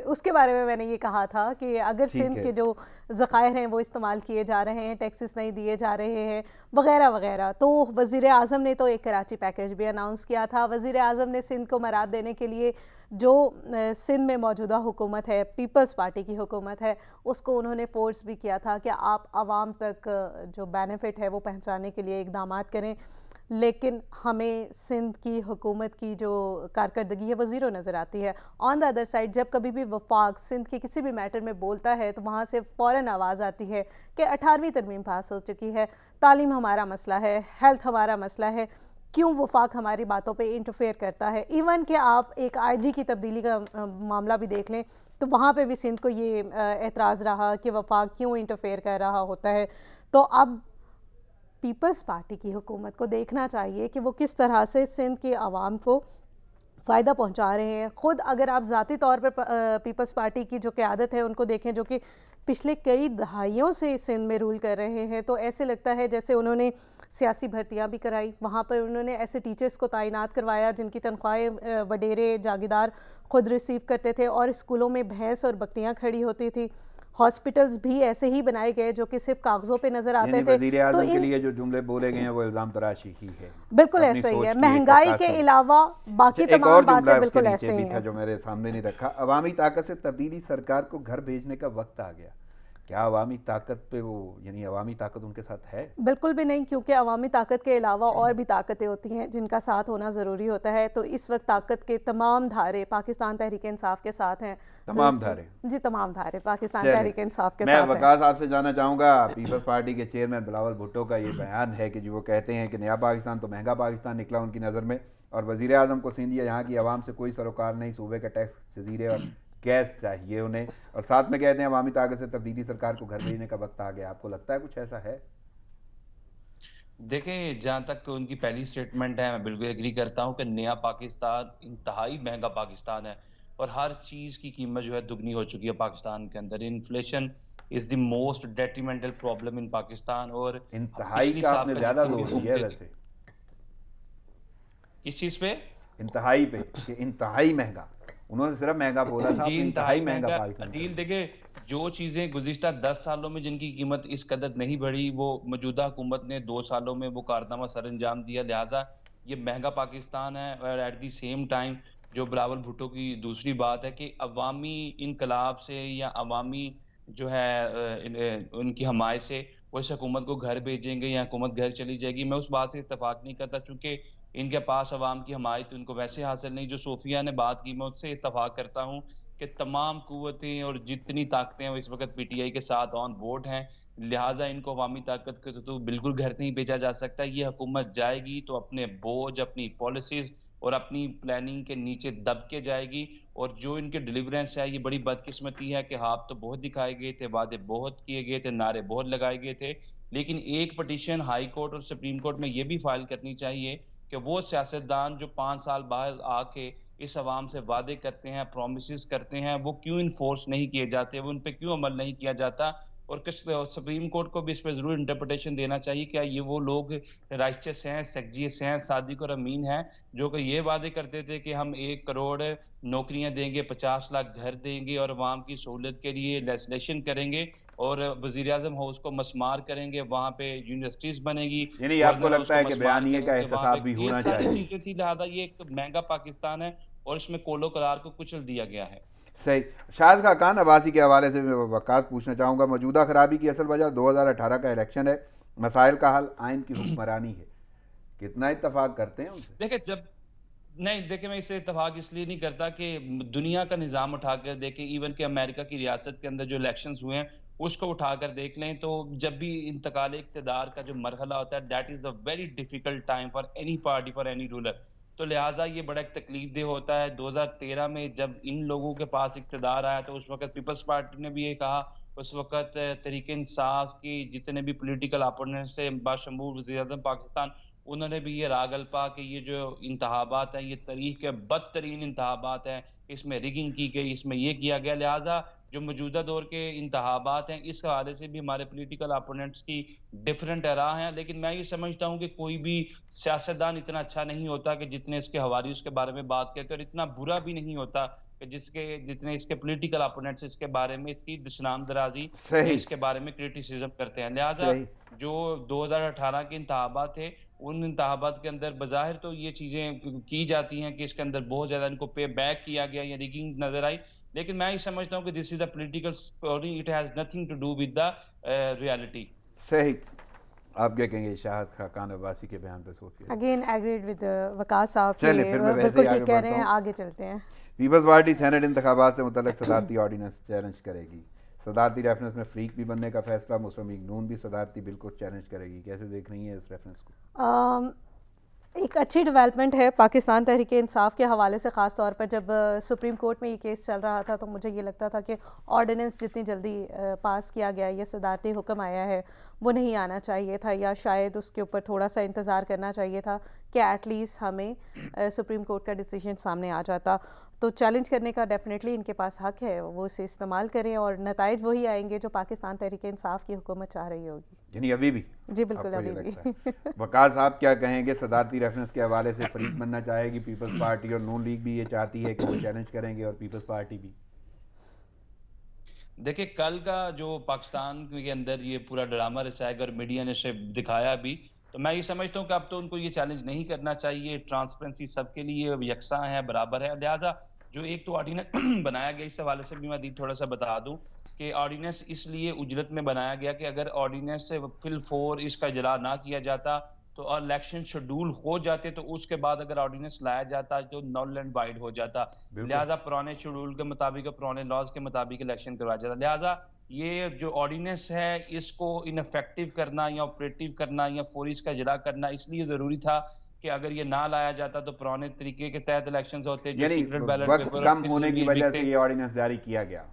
उसके बारे में मैंने ये कहा था कि अगर ठीक सिंध है। के जो ज़खायर हैं वो इस्तेमाल किए जा रहे हैं, टैक्सेस नहीं दिए जा रहे हैं वगैरह वगैरह, तो वज़ीर आज़म ने तो एक कराची पैकेज भी अनाउंस किया था। वज़ीर आज़म ने सिंध को मराद देने के लिए जो सिंध में मौजूदा हुकूमत है, पीपल्स पार्टी की हुकूमत है, उसको उन्होंने फोर्स भी किया था कि आप आवाम तक जो बेनिफिट है वो पहुँचाने के लिए इक़दामात करें। लेकिन हमें सिंध की हुकूमत की जो कारकर्दगी है वो ज़ीरो नज़र आती है। ऑन द अदर साइड, जब कभी भी वफाक सिंध के किसी भी मैटर में बोलता है तो वहाँ से फ़ौरन आवाज़ आती है कि 18वीं तरमीम पास हो चुकी है, तालीम हमारा मसला है, हेल्थ हमारा मसला है, क्यों वफाक हमारी बातों पे इंटरफेयर करता है। इवन कि आप एक आईजी की तब्दीली का मामला भी देख लें तो वहाँ पे भी सिंध को ये एतराज़ रहा कि वफाक क्यों इंटरफेयर कर रहा होता है। तो अब पीपल्स पार्टी की हुकूमत को देखना चाहिए कि वो किस तरह से सिंध के आवाम को फ़ायदा पहुंचा रहे हैं। ख़ुद अगर आप ज़ाती तौर पर पीपल्स पार्टी की जो क़यादत है उनको देखें, जो कि पिछले कई दहाइयों से सिंध में रूल कर रहे हैं, तो ऐसे लगता है जैसे उन्होंने सियासी भर्तियां भी कराई, वहाँ पर उन्होंने ऐसे टीचर्स को तैनात करवाया जिनकी तनख्वाहें वडेरे जागीरदार ख़ुद रिसीव करते थे, और स्कूलों में भैंस और बकरियाँ खड़ी होती थी। हॉस्पिटल्स भी ऐसे ही बनाए गए जो कि सिर्फ कागज़ों पे नज़र आते थे। वज़ीर तो आज़म के इन लिए जो जुमले बोले गए हैं वो इल्ज़ाम तराशी ही है, बिल्कुल अपनी ऐसा ही सोच है। की एक महंगाई के अक्कासी। अलावा बाकी अच्छा, एक तमाम और जुमला बातें उसके बिल्कुल नीचे ऐसे ही भी था हैं। जो मेरे सामने नहीं रखा। अवामी ताकत से तब्दीली, सरकार को घर भेजने का वक्त आ गया। क्या अवामी ताकत पे वो, यानी अवामी ताकत उनके साथ है? बिल्कुल भी नहीं, क्योंकि अवामी ताकत के अलावा और भी ताकतें होती हैं जिनका साथ होना ज़रूरी होता है। तो इस वक्त ताकत के तमाम धारे पाकिस्तान तहरीक इंसाफ के साथ हैं। तमाम धारे? जी, तमाम धारे पाकिस्तान चलिए, तहरीक इंसाफ के मैं साथ हैं। वकास आपसे जानना चाहूँगा, पीपल्स पार्टी के चेयरमैन बिलावल भुट्टो का ये बयान है कि जो वो कहते हैं कि नया पाकिस्तान तो महंगा पाकिस्तान निकला उनकी नज़र में, और वज़ीर आज़म को सिंध या यहाँ की आवाम से कोई सरोकार नहीं, सूबे का टैक्स, जजीरे और गैस चाहिए उन्हें, और साथ में कहते हैं अवामी ताकत से तब्दीली, सरकार को घर भेजने का वक्त आ गया। आपको लगता है कुछ ऐसा है? देखें, जहाँ तक उनकी पहली स्टेटमेंट है, मैं बिल्कुल एग्री करता हूँ कि नया पाकिस्तान इंतहाई महंगा पाकिस्तान है, और हर चीज़ की कीमत जो है दुगनी हो चुकी है पाकिस्तान के अंदर। Inflation is the most detrimental problem in Pakistan. और इंतहाई पिछली का साल आपने का ज़्यादा जितनी भी जोर दिया है हुकूमतें वैसे, किस चीज़ पे? इंतहाई पे, कि इंतहाई महंगा। उन्होंने सिर्फ महंगा बोला था, जी, आपने इंतहाई इंतहाई महंगा महँगा पाकिस्तान कर डील। दिया। देखिए, जो चीज़ें गुज़िश्ता 10 सालों में जिनकी कीमत इस कदर नहीं बढ़ी, वो मौजूदा हुकूमत ने 2 सालों में वो कारनामा सरअंजाम दिया, लिहाज़ा ये महँगा पाकिस्तान है। और एट द सेम टाइम जो बिलावल भुट्टो की दूसरी बात है कि अवामी इनकलाब से या अवामी जो है उनकी हमायत से वो इस हुकूमत को घर भेजेंगे या हुकूमत घर चली जाएगी, मैं उस बात से इत्तेफ़ाक नहीं करता, चूँकि इनके पास अवाम की हमायत उनको वैसे हासिल नहीं। जो सोफिया ने बात की, मैं उससे इत्तेफ़ाक करता हूँ कि तमाम कुव्वतें और जितनी ताकतें हैं वो इस वक़्त पीटीआई के साथ ऑन बोर्ड हैं। लिहाज़ा इनको अवामी ताकत के तो बिल्कुल घर नहीं भेजा जा सकता। ये हुकूमत जाएगी तो अपने बोझ, अपनी पॉलिसीज़ और अपनी प्लानिंग के नीचे दब के जाएगी। और जो इनके डिलीवरेंस है, ये बड़ी बदकिस्मती है कि ख्वाब तो बहुत दिखाए गए थे, वादे बहुत किए गए थे, नारे बहुत लगाए गए थे। लेकिन एक पिटीशन हाई कोर्ट और सुप्रीम कोर्ट में ये भी फाइल करनी चाहिए कि वो सियासतदान जो 5 साल बाद आके इस अवाम से वादे करते हैं, प्रोमिसेस करते हैं, वो क्यों इन्फोर्स नहीं किए जाते, वो उन पे क्यों अमल नहीं किया जाता? और सुप्रीम कोर्ट को भी इस पे ज़रूर इंटरप्रिटेशन देना चाहिए। क्या ये वो लोग राइचियस हैं, सेक्जियस हैं, सादिक और अमीन हैं, जो कि ये वादे करते थे कि हम 1 करोड़ नौकरियां देंगे, 50 लाख घर देंगे और अवाम की सहूलियत के लिए लेजिस्लेशन करेंगे और वज़ीर-ए-आज़म हाउस को मस्मार करेंगे, वहाँ पे यूनिवर्सिटीज़ बनेगी, यानी आपको गवर्नर हाउस लगता को है कि मस्मार बयानिए का करेंगे वहाँ एहतसाब पे। भी ये होना सारी चाहिए। चीज़ें थी, लिहाजा ये एक महँगा पाकिस्तान है और इसमें कोलो करार को कुचल दिया गया है। सही। शाहिद खाकान अब्बासी के हवाले से मैं वकास पूछना चाहूँगा, मौजूदा खराबी की असल वजह 2018 का इलेक्शन है, मसाइल का हल आइन की हुक्मरानी है। कितना इत्तफाक करते हैं उनसे? देखिए जब नहीं, देखिए मैं इससे इत्तेफ़ाक इसलिए नहीं करता कि दुनिया का निज़ाम उठाकर देखें, इवन कि अमेरिका की रियासत के अंदर जो इलेक्शंस हुए हैं, उसको उठाकर देख लें, तो जब भी इंतकाल इक़्तिदार का जो मरहला होता है, that is a very difficult time for any party, for any ruler. तो लिहाज़ा ये बड़ा एक तकलीफ़देह होता है। 2013 में जब इन लोगों के पास इक़्तिदार आया, तो उस वक़्त पीपल्स पार्टी ने भी ये कहा, उस वक़्त तहरीक-ए-इंसाफ की जितने भी पॉलिटिकल अपोनेंट्स थे, बाशमूल वज़ीर-ए-आज़म पाकिस्तान, उन्होंने भी ये राग अल्पा कि ये जो इंतखाबात हैं, ये तारीख़ के बदतरीन इंतखाबात हैं, इसमें रिगिंग की गई, इसमें ये किया गया। लिहाज़ा जो मौजूदा दौर के इंतखाबात हैं, इस हवाले से भी हमारे पॉलिटिकल अपोनेंट्स की डिफरेंट राह हैं। लेकिन मैं ये समझता हूँ कि कोई भी सियासतदान इतना अच्छा नहीं होता कि जितने इसके हवारी उसके बारे में बात कहते हैं, और इतना बुरा भी नहीं होता कि जितने इसके पॉलिटिकल अपोनेंट्स इसके बारे में इसकी दुश्मन-दराज़ी या सही। इसके बारे में क्रिटिसिज़्म करते हैं। लिहाज़ा सही। जो 2018 के इंतखाबात थे, उन इंतखाबात के अंदर बज़ाहिर तो ये चीज़ें की जाती हैं कि इसके अंदर बहुत ज़्यादा इनको पे बैक किया गया या रिगिंग नज़र आई। लेकिन मैं ये समझता हूँ कि this is a political story, it has nothing to do with the reality. सही। आप क्या कहेंगे शाहिद खाकान अब्बासी के बयान पे Sophia? Again agreed with Waqas sahab चलिए, के फिर मैं वैसे बिल्कुल ही आगे ठीक कह रहे बढ़ता हैं, हूँ। आगे चलते हैं। पीपल्स पार्टी सेनेट इंतखाबात से मुतल्लिक सदारती ऑर्डिनेंस चैलेंज करेगी। सदारती रेफरेंस में फ्रीक भी बनने का फैसला, मुस्लिम लीग नून भी सदारती बिल को चैलेंज करेगी। कैसे देख रही हैं इस रेफरेंस को? एक अच्छी डेवलपमेंट है पाकिस्तान तहरीक इंसाफ के हवाले से, ख़ास तौर पर जब सुप्रीम कोर्ट में ये केस चल रहा था, तो मुझे ये लगता था कि ऑर्डिनेंस जितनी जल्दी पास किया गया, ये सदारती हुक्म आया है, वो नहीं आना चाहिए था, या शायद उसके ऊपर थोड़ा सा इंतज़ार करना चाहिए था कि एटलीस्ट हमें सुप्रीम कोर्ट का डिसीजन सामने आ जाता। तो चैलेंज करने का डेफिनेटली इनके पास हक है, वो उसे इस्तेमाल करें और नताइज वही आएंगे जो पाकिस्तान तहरीक इंसाफ की हुकूमत चाह रही होगी। यानी अभी भी? जी बिल्कुल, आपको ये अभी लगता भी। है? वकास साहब क्या कहेंगे? सदारती रेफरेंस के हवाले से फ्रीक बनना चाहेगी पीपल्स पार्टी, और नून लीग भी ये चाहती है कि वो चैलेंज करेंगे, और पीपल्स पार्टी भी। देखिए कल का जो पाकिस्तान के अंदर ये पूरा ड्रामा रचाएगा और मीडिया ने इसे दिखाया भी, तो मैं ये समझता हूँ कि अब तो उनको ये चैलेंज नहीं करना चाहिए। ट्रांसपेरेंसी सबके लिए यकसा है, बराबर है। लिहाजा जो एक तो ऑर्डिनेंस बनाया गया, इस हवाले से भी मैं थोड़ा सा बता दूं कि ऑर्डिनेंस इसलिए उजलत में बनाया गया कि अगर ऑर्डिनेंस से फिल 4 इसका इजरा ना किया जाता, तो इलेक्शन शेड्यूल हो जाते, तो उसके बाद अगर ऑर्डिनेंस लाया जाता तो नल एंड वाइड हो जाता। लिहाजा पुराने शेड्यूल के मुताबिक, पुराने लॉज के मुताबिक इलेक्शन करवाया जाता। लिहाजा ये जो ऑर्डिनेंस है, इसको इनफेक्टिव करना या ऑपरेटिव करना या फौरी इसका इजरा करना इसलिए जरूरी था कि अगर ये ना लाया जाता तो पुराने तरीके के तहत इलेक्शंस होते, जो यानी सीक्रेट बैलेट वक्त पेपर कम होने की वजह से ये ऑर्डिनेंस जारी किया गया।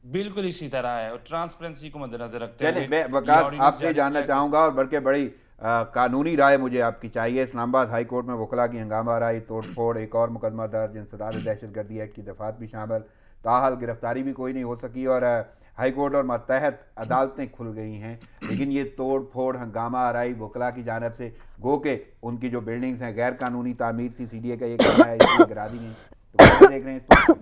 बिल्कुल इसी तरह है, और ट्रांसपेरेंसी को मद्देनजर रखते चलिए, हुए मैं ये वकास ऑर्डिनेंस आपसे जारी जानना किया गया। चाहूँगा, और बल्कि बड़ी कानूनी राय मुझे आपकी चाहिए। इस्लामाबाद हाई कोर्ट में वकला की हंगामा राय, तोड़फोड़, एक और मुकदमा दर्ज, इंसदाद दहशतगर्दी एक्ट की दफात भी शामिल। ताहल गिरफ्तारी भी कोई नहीं हो सकी, और हाई कोर्ट और मातहत अदालतें खुल गई हैं। लेकिन ये तोड़ फोड़, हंगामा आराई वकला की जानब से, गो के उनकी जो बिल्डिंग्स हैं गैर कानूनी तामीर थी, CDA का ये कहना है, इसलिए गिरा दी गई। तो कैसे देख रहे हैं इसको?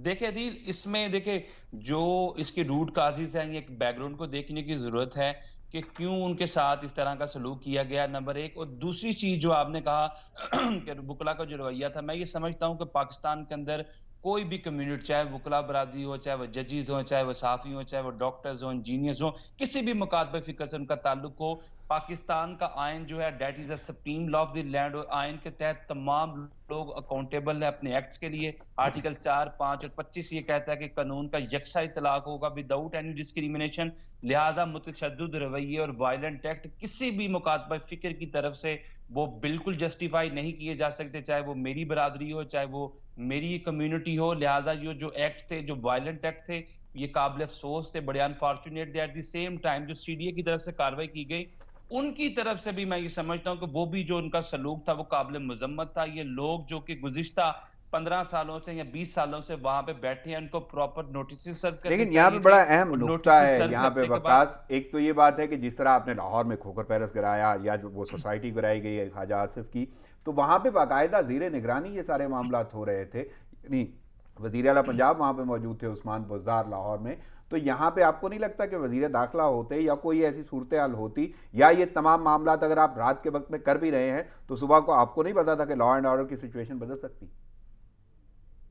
देखिए अदील, इसमें देखिए जो इसके रूट काजेज हैं, एक बैकग्राउंड को देखने की जरूरत है कि क्यों उनके साथ इस तरह का सलूक किया गया, नंबर एक। और दूसरी चीज जो आपने कहा कि वकला का जो रवैया था, मैं ये समझता हूं कि पाकिस्तान के अंदर कोई भी कम्युनिटी, चाहे वकला बरादरी हो, चाहे वो जजेस हो, चाहे वो साफी हो, चाहे वो डॉक्टर्स हो, इंजीनियर्स हो, किसी भी मुकातबे फिक्र से उनका ताल्लुक हो, पाकिस्तान का आयन जो है that is a supreme law of the land, और आयन के तहत तमाम लोग अकाउंटेबल है अपने एक्ट्स के लिए। आर्टिकल 4, 5 और 25 ये कहता है कि कानून का यकसा इतलाक होगा विदाउट एनी डिस्क्रिमिनेशन। लिहाजा मुतशद्दिद रवैये और वायलेंट एक्ट किसी भी मुकातबा फिक्र की तरफ से वो बिल्कुल जस्टिफाई नहीं किए जा सकते, चाहे वो मेरी बरादरी हो, चाहे वो मेरी कम्युनिटी हो। लिहाजा ये जो एक्ट थे, जो वायलेंट एक्ट थे, ये काबिल अफसोस थे, बड़े अनफॉर्चुनेट थे। एट द सेम टाइम जो CDA की तरफ से कार्रवाई की गई, उनकी तरफ से भी मैं ये समझता हूँ कि वो भी जो उनका सलूक था वो काबिल मजम्मत था। ये लोग जो कि गुज़िश्ता 15 सालों से या 20 सालों से वहाँ पे बैठे हैं, उनको प्रॉपर नोटिसेस सर्व करने लेकिन यहाँ पे चाहिए बड़ा थे अहम और नुक्ता नोटिसेस है सर्व यहाँ पे करने के बाद वक्कास, एक तो ये बात है कि जिस तरह आपने लाहौर में खोखर पैलेस गिराया या जो वो सोसाइटी गिराई गई है ख्वाजा आसिफ की, तो वहाँ पे बाकायदा ज़ीरे निगरानी ये सारे मामला हो रहे थे, यानी वज़ीर आला पंजाब वहाँ पे मौजूद थे उस्मान बुज़दार लाहौर में। तो यहाँ पे आपको नहीं लगता कि वज़ीर दाखिला होते या कोई ऐसी सूरत हाल होती, या ये तमाम मामला अगर आप रात के वक्त में कर भी रहे हैं तो सुबह को आपको नहीं पता था कि लॉ एंड ऑर्डर की सिचुएशन बदल सकती?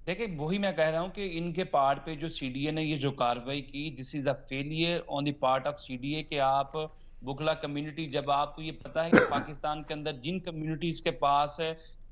देखिए, वही मैं कह रहा हूँ कि इनके पार्ट पे जो सीडीए ने ये जो कार्रवाई की, this is a failure on the part of CDA कि आप बुकला कम्युनिटी, जब आपको ये पता है कि पाकिस्तान के अंदर जिन कम्युनिटीज़ के पास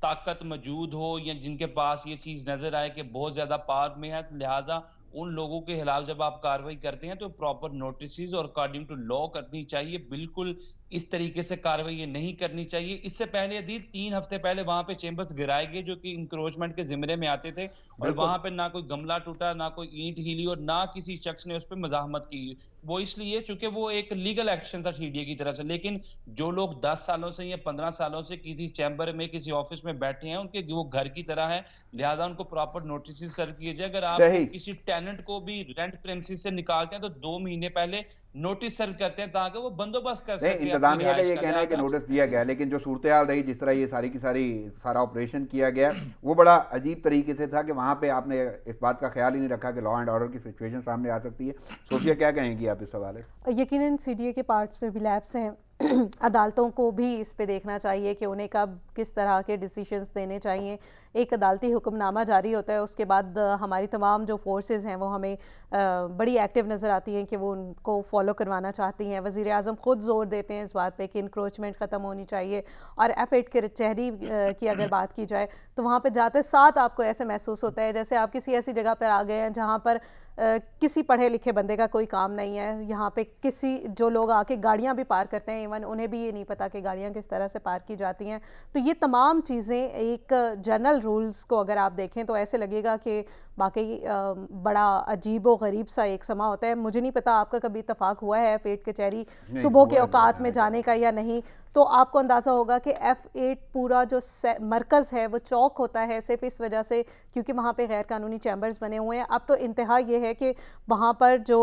ताकत मौजूद हो या जिनके पास ये चीज़ नज़र आए कि बहुत ज़्यादा पावर में है, तो लिहाज़ा उन लोगों के खिलाफ जब आप कार्रवाई करते हैं, तो प्रॉपर नोटिसेज़ और अकॉर्डिंग टू लॉ करनी चाहिए। बिल्कुल इस तरीके से कार्रवाई ये नहीं करनी चाहिए। इससे पहले अदील 3 हफ्ते पहले वहाँ पे चेंबर्स गिराए गए, जो कि इंक्रोचमेंट के ज़िम्मे में आते थे। और बिल्कुल। वहाँ पे ना कोई गमला टूटा, ना कोई ईंट हिली और ना किसी शख्स ने उस पे मज़ाहमत की। वो इसलिए चूँकि वो एक लीगल एक्शन था सीडीए की तरफ से। लेकिन जो लोग 10 सालों से या 15 सालों से किसी चैम्बर में, किसी ऑफ़िस में बैठे हैं, उनके वो घर की तरह है, लिहाज़ा उनको प्रॉपर नोटिसेस सर्व किए जाए। अगर आप सही। किसी टेनेंट को भी रेंट प्रेमिसेस से निकालते हैं, तो 2 महीने पहले नोटिस सर्व करते हैं ताकि वो बंदोबस्त कर नहीं, सके अपनी इंतजामिया का रिहाइश ये का। कहना है कि लिहाज़ा नोटिस दिया गया, लेकिन जो सूरत हाल रही, जिस तरह ये सारी की सारी सारा ऑपरेशन किया गया, वो बड़ा अजीब तरीके से था कि वहाँ पे आपने इस बात का ख्याल ही नहीं रखा कि लॉ एंड ऑर्डर की सिचुएशन सामने आ सकती है। सोफिया, क्या कहेंगी आप इस हवाले से? यकीनन सीडीए के पार्ट्स में भी लैप्स हैं। अदालतों को भी इस पे देखना चाहिए कि उन्हें कब किस तरह के डिसीजंस देने चाहिए। एक अदालती हुक्मनामा जारी होता है, उसके बाद हमारी तमाम जो फोर्सेस हैं वो हमें बड़ी एक्टिव नज़र आती हैं कि वो उनको फॉलो करवाना चाहती हैं। वज़ीर आज़म ख़ुद ज़ोर देते हैं इस बात पे कि इंक्रोचमेंट ख़त्म होनी चाहिए। और F8 के कचहरी की अगर बात की जाए तो वहाँ पे जाते साथ आपको ऐसे महसूस होता है जैसे आप किसी ऐसी जगह पर आ गए हैं जहाँ पर किसी पढ़े लिखे बंदे का कोई काम नहीं है। यहाँ पे किसी जो लोग आके गाड़ियाँ भी पार करते हैं, इवन उन्हें भी ये नहीं पता कि गाड़ियाँ किस तरह से पार की जाती हैं। तो ये तमाम चीज़ें एक जनरल रूल्स को अगर आप देखें तो ऐसे लगेगा कि वाकई बड़ा अजीब व गरीब सा एक समा होता है। मुझे नहीं पता आपका कभी इत्तेफाक हुआ है F8 कचहरी सुबह के औकात में जाने का या नहीं, तो आपको अंदाज़ा होगा कि F8 पूरा जो मरकज़ है वो चौक होता है सिर्फ इस वजह से क्योंकि वहाँ पे गैर कानूनी चैम्बर्स बने हुए हैं। अब तो इंतहा ये है कि वहाँ पर जो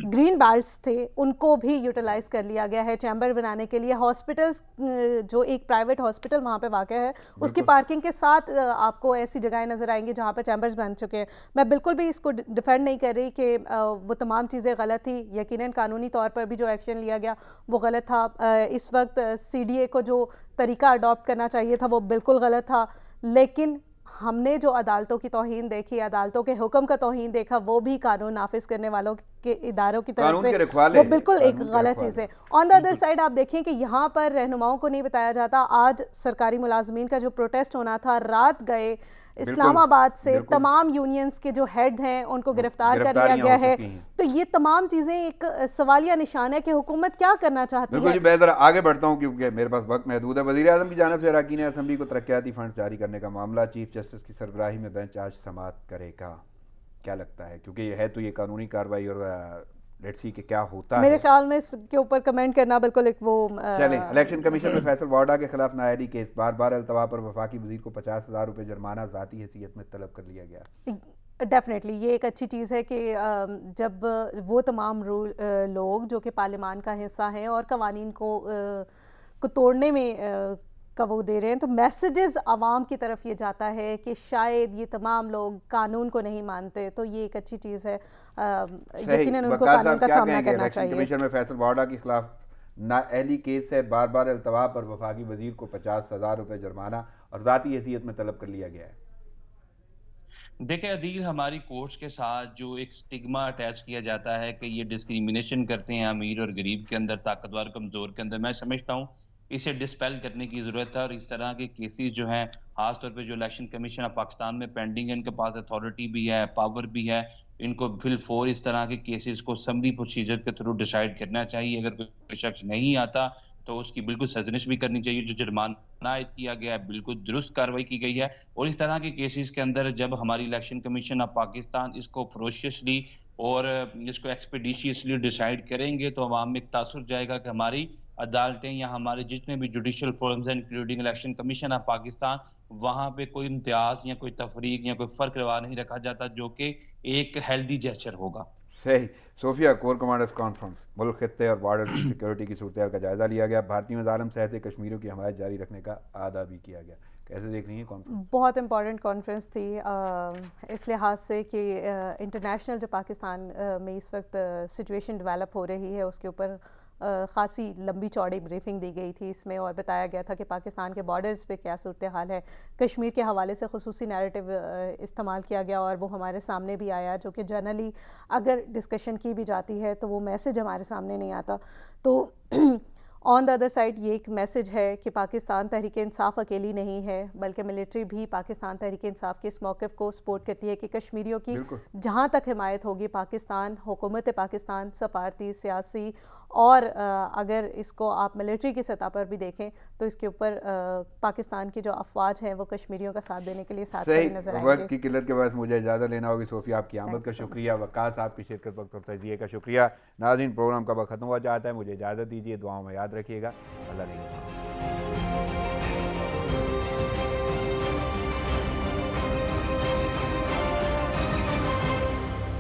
ग्रीन बेल्ट्स थे उनको भी यूटिलाइज़ कर लिया गया है चैम्बर बनाने के लिए। हॉस्पिटल्स, जो एक प्राइवेट हॉस्पिटल वहाँ पे वाक़ है, उसकी पार्किंग के साथ आपको ऐसी जगहें नज़र आएंगी जहाँ पर चैम्बर्स बन चुके हैं। मैं बिल्कुल भी इसको डिफेंड नहीं कर रही कि वो तमाम चीज़ें गलत थी। यकीनन कानूनी तौर पर भी जो एक्शन लिया गया वो गलत था। इस वक्त सीडीए को जो तरीका अडॉप्ट करना चाहिए था वो बिल्कुल गलत था। लेकिन हमने जो अदालतों की तौहीन देखी, अदालतों के हुक्म का तौहीन देखा, वो भी कानून नाफिज करने वालों के इदारों की तरफ से वो बिल्कुल एक गलत चीज़ है। ऑन द अदर साइड आप देखें कि यहाँ पर रहनुमाओं को नहीं बताया जाता। आज सरकारी मुलाजमीन का जो प्रोटेस्ट होना था, रात गए इस्लामाबाद से तमाम यूनियंस के जो हेड हैं उनको गिरफ्तार कर लिया गया है। तो ये तमाम चीज़ें एक सवालिया निशान है कि हुकूमत क्या करना चाहती है। मैं ज़रा आगे बढ़ता हूँ क्योंकि मेरे पास वक्त महदूद है। वज़ीर आज़म की जानिब से अरकान असम्बली को तरक्याती फंड जारी करने का मामला, चीफ जस्टिस की सरबराही में बेंच आज समाअत करेगा, क्या लगता है? क्योंकि ये है तो ये कानूनी कार्रवाई और लेट्स सी कि क्या होता है। मेरे ख्याल में इसके ऊपर कमेंट करना बिल्कुल एक वो चलें। इलेक्शन कमीशन में फैसल वाडा के खिलाफ नाअहली केस, बार बार अल्तवा पर वफाकी वजीर को 50,000 रुपये जुर्माना ज़ाती हैसियत में तलब कर लिया गया। डेफिनेटली ये एक अच्छी चीज़ है कि जब वो तमाम लोग जो कि पार्लियामान का हिस्सा हैं और कवानीन को तोड़ने में का वो दे रहे हैं, तो मैसेजेस आवाम की तरफ ये जाता है कि शायद ये तमाम लोग कानून को नहीं मानते। तो ये एक अच्छी चीज़ है। यकीनन उनको कानून का सामना करना चाहिए। कमीशन में फैसल वाडा के खिलाफ नाअहली केस है, बार बार अल्तवा पर वफाकी वजीर को 50,000 रुपये जुर्माना और ज़ाती हैसियत में तलब कर लिया गया है। देखिए अदील, हमारी कोर्ट्स के साथ जो एक स्टिग्मा अटैच किया जाता है कि ये डिस्क्रिमिनेशन करते हैं अमीर और गरीब के अंदर, ताकतवर कमज़ोर के अंदर, मैं समझता हूँ इसे डिस्पेल करने की ज़रूरत है। और इस तरह के केसेस जो हैं, खासतौर पे जो इलेक्शन कमीशन ऑफ पाकिस्तान में पेंडिंग है, इनके पास अथॉरिटी भी है, पावर भी है, इनको फिलफोर इस तरह के केसेस को समरी प्रोसीजर के थ्रू डिसाइड करना चाहिए। अगर कोई शख्स नहीं आता तो उसकी बिल्कुल सर्जनिश भी करनी चाहिए। जो जुर्माना आयद किया गया है बिल्कुल दुरुस्त कार्रवाई की गई है। और इस तरह के केसेस के अंदर जब हमारी इलेक्शन कमीशन ऑफ पाकिस्तान इसको फरोशियसली और इसको एक्सपीडिशियसली डिसाइड करेंगे तो अवाम में एक तासुर जाएगा कि हमारी अदालतें या हमारे जितने भी जुडिशियल फोरम्स हैं including election commission of Pakistan, वहाँ पे कोई इम्तियाज़ या कोई तफरीक या कोई फ़र्क रवा नहीं रखा जाता, जो कि एक हेल्दी जेस्चर होगा। सही। सोफिया, कोर कमांडर्स कॉन्फ्रेंस, मुल्क खत्ते और बॉर्डर्स की सिक्योरिटी की सूरत का जायज़ा लिया गया। भारतीय वज़ारम सहित कश्मीरियों की हमायत जारी रखने का आदा भी किया गया। कैसे देख रही हैं कॉन्फ्रेंस? बहुत इम्पॉर्टेंट कॉन्फ्रेंस थी इस लिहाज से कि इंटरनेशनल जो पाकिस्तान में इस वक्त सिचुएशन डेवलप हो रही है उसके ऊपर ख़ासी लंबी चौड़ी ब्रीफिंग दी गई थी इसमें, और बताया गया था कि पाकिस्तान के बॉर्डर्स पे क्या सूरत हाल है। कश्मीर के हवाले से खुसूसी नैरेटिव इस्तेमाल किया गया और वो हमारे सामने भी आया, जो कि जनरली अगर डिस्कशन की भी जाती है तो वो मैसेज हमारे सामने नहीं आता। तो ऑन द अदर साइड ये एक मैसेज है कि पाकिस्तान तहरीक इंसाफ अकेली नहीं है, बल्कि मिलिट्री भी पाकिस्तान तहरीक इंसाफ के इस मौक़िफ़ को सपोर्ट करती है कि कश्मीरियों की जहाँ तक हिमायत होगी पाकिस्तान, हुकूमत पाकिस्तान, सफारती, सियासी और अगर इसको आप मिलिट्री की सतह पर भी देखें तो इसके ऊपर पाकिस्तान की जो अफवाज हैं वो कश्मीरियों का साथ देने के लिए साथ खड़ी नजर आएंगे। वक्त की किल्लत के बाद मुझे इजाज़त लेना होगी। सोफिया, आपकी आमद का शुक्रिया। वकास, आपकी शिरकत वक्त और तजिए का शुक्रिया। नाज़रीन, प्रोग्राम का वक्त खत्म हुआ चाहता है, मुझे इजाज़त दीजिए। दुआओं में याद रखिएगा। अल्लाह ने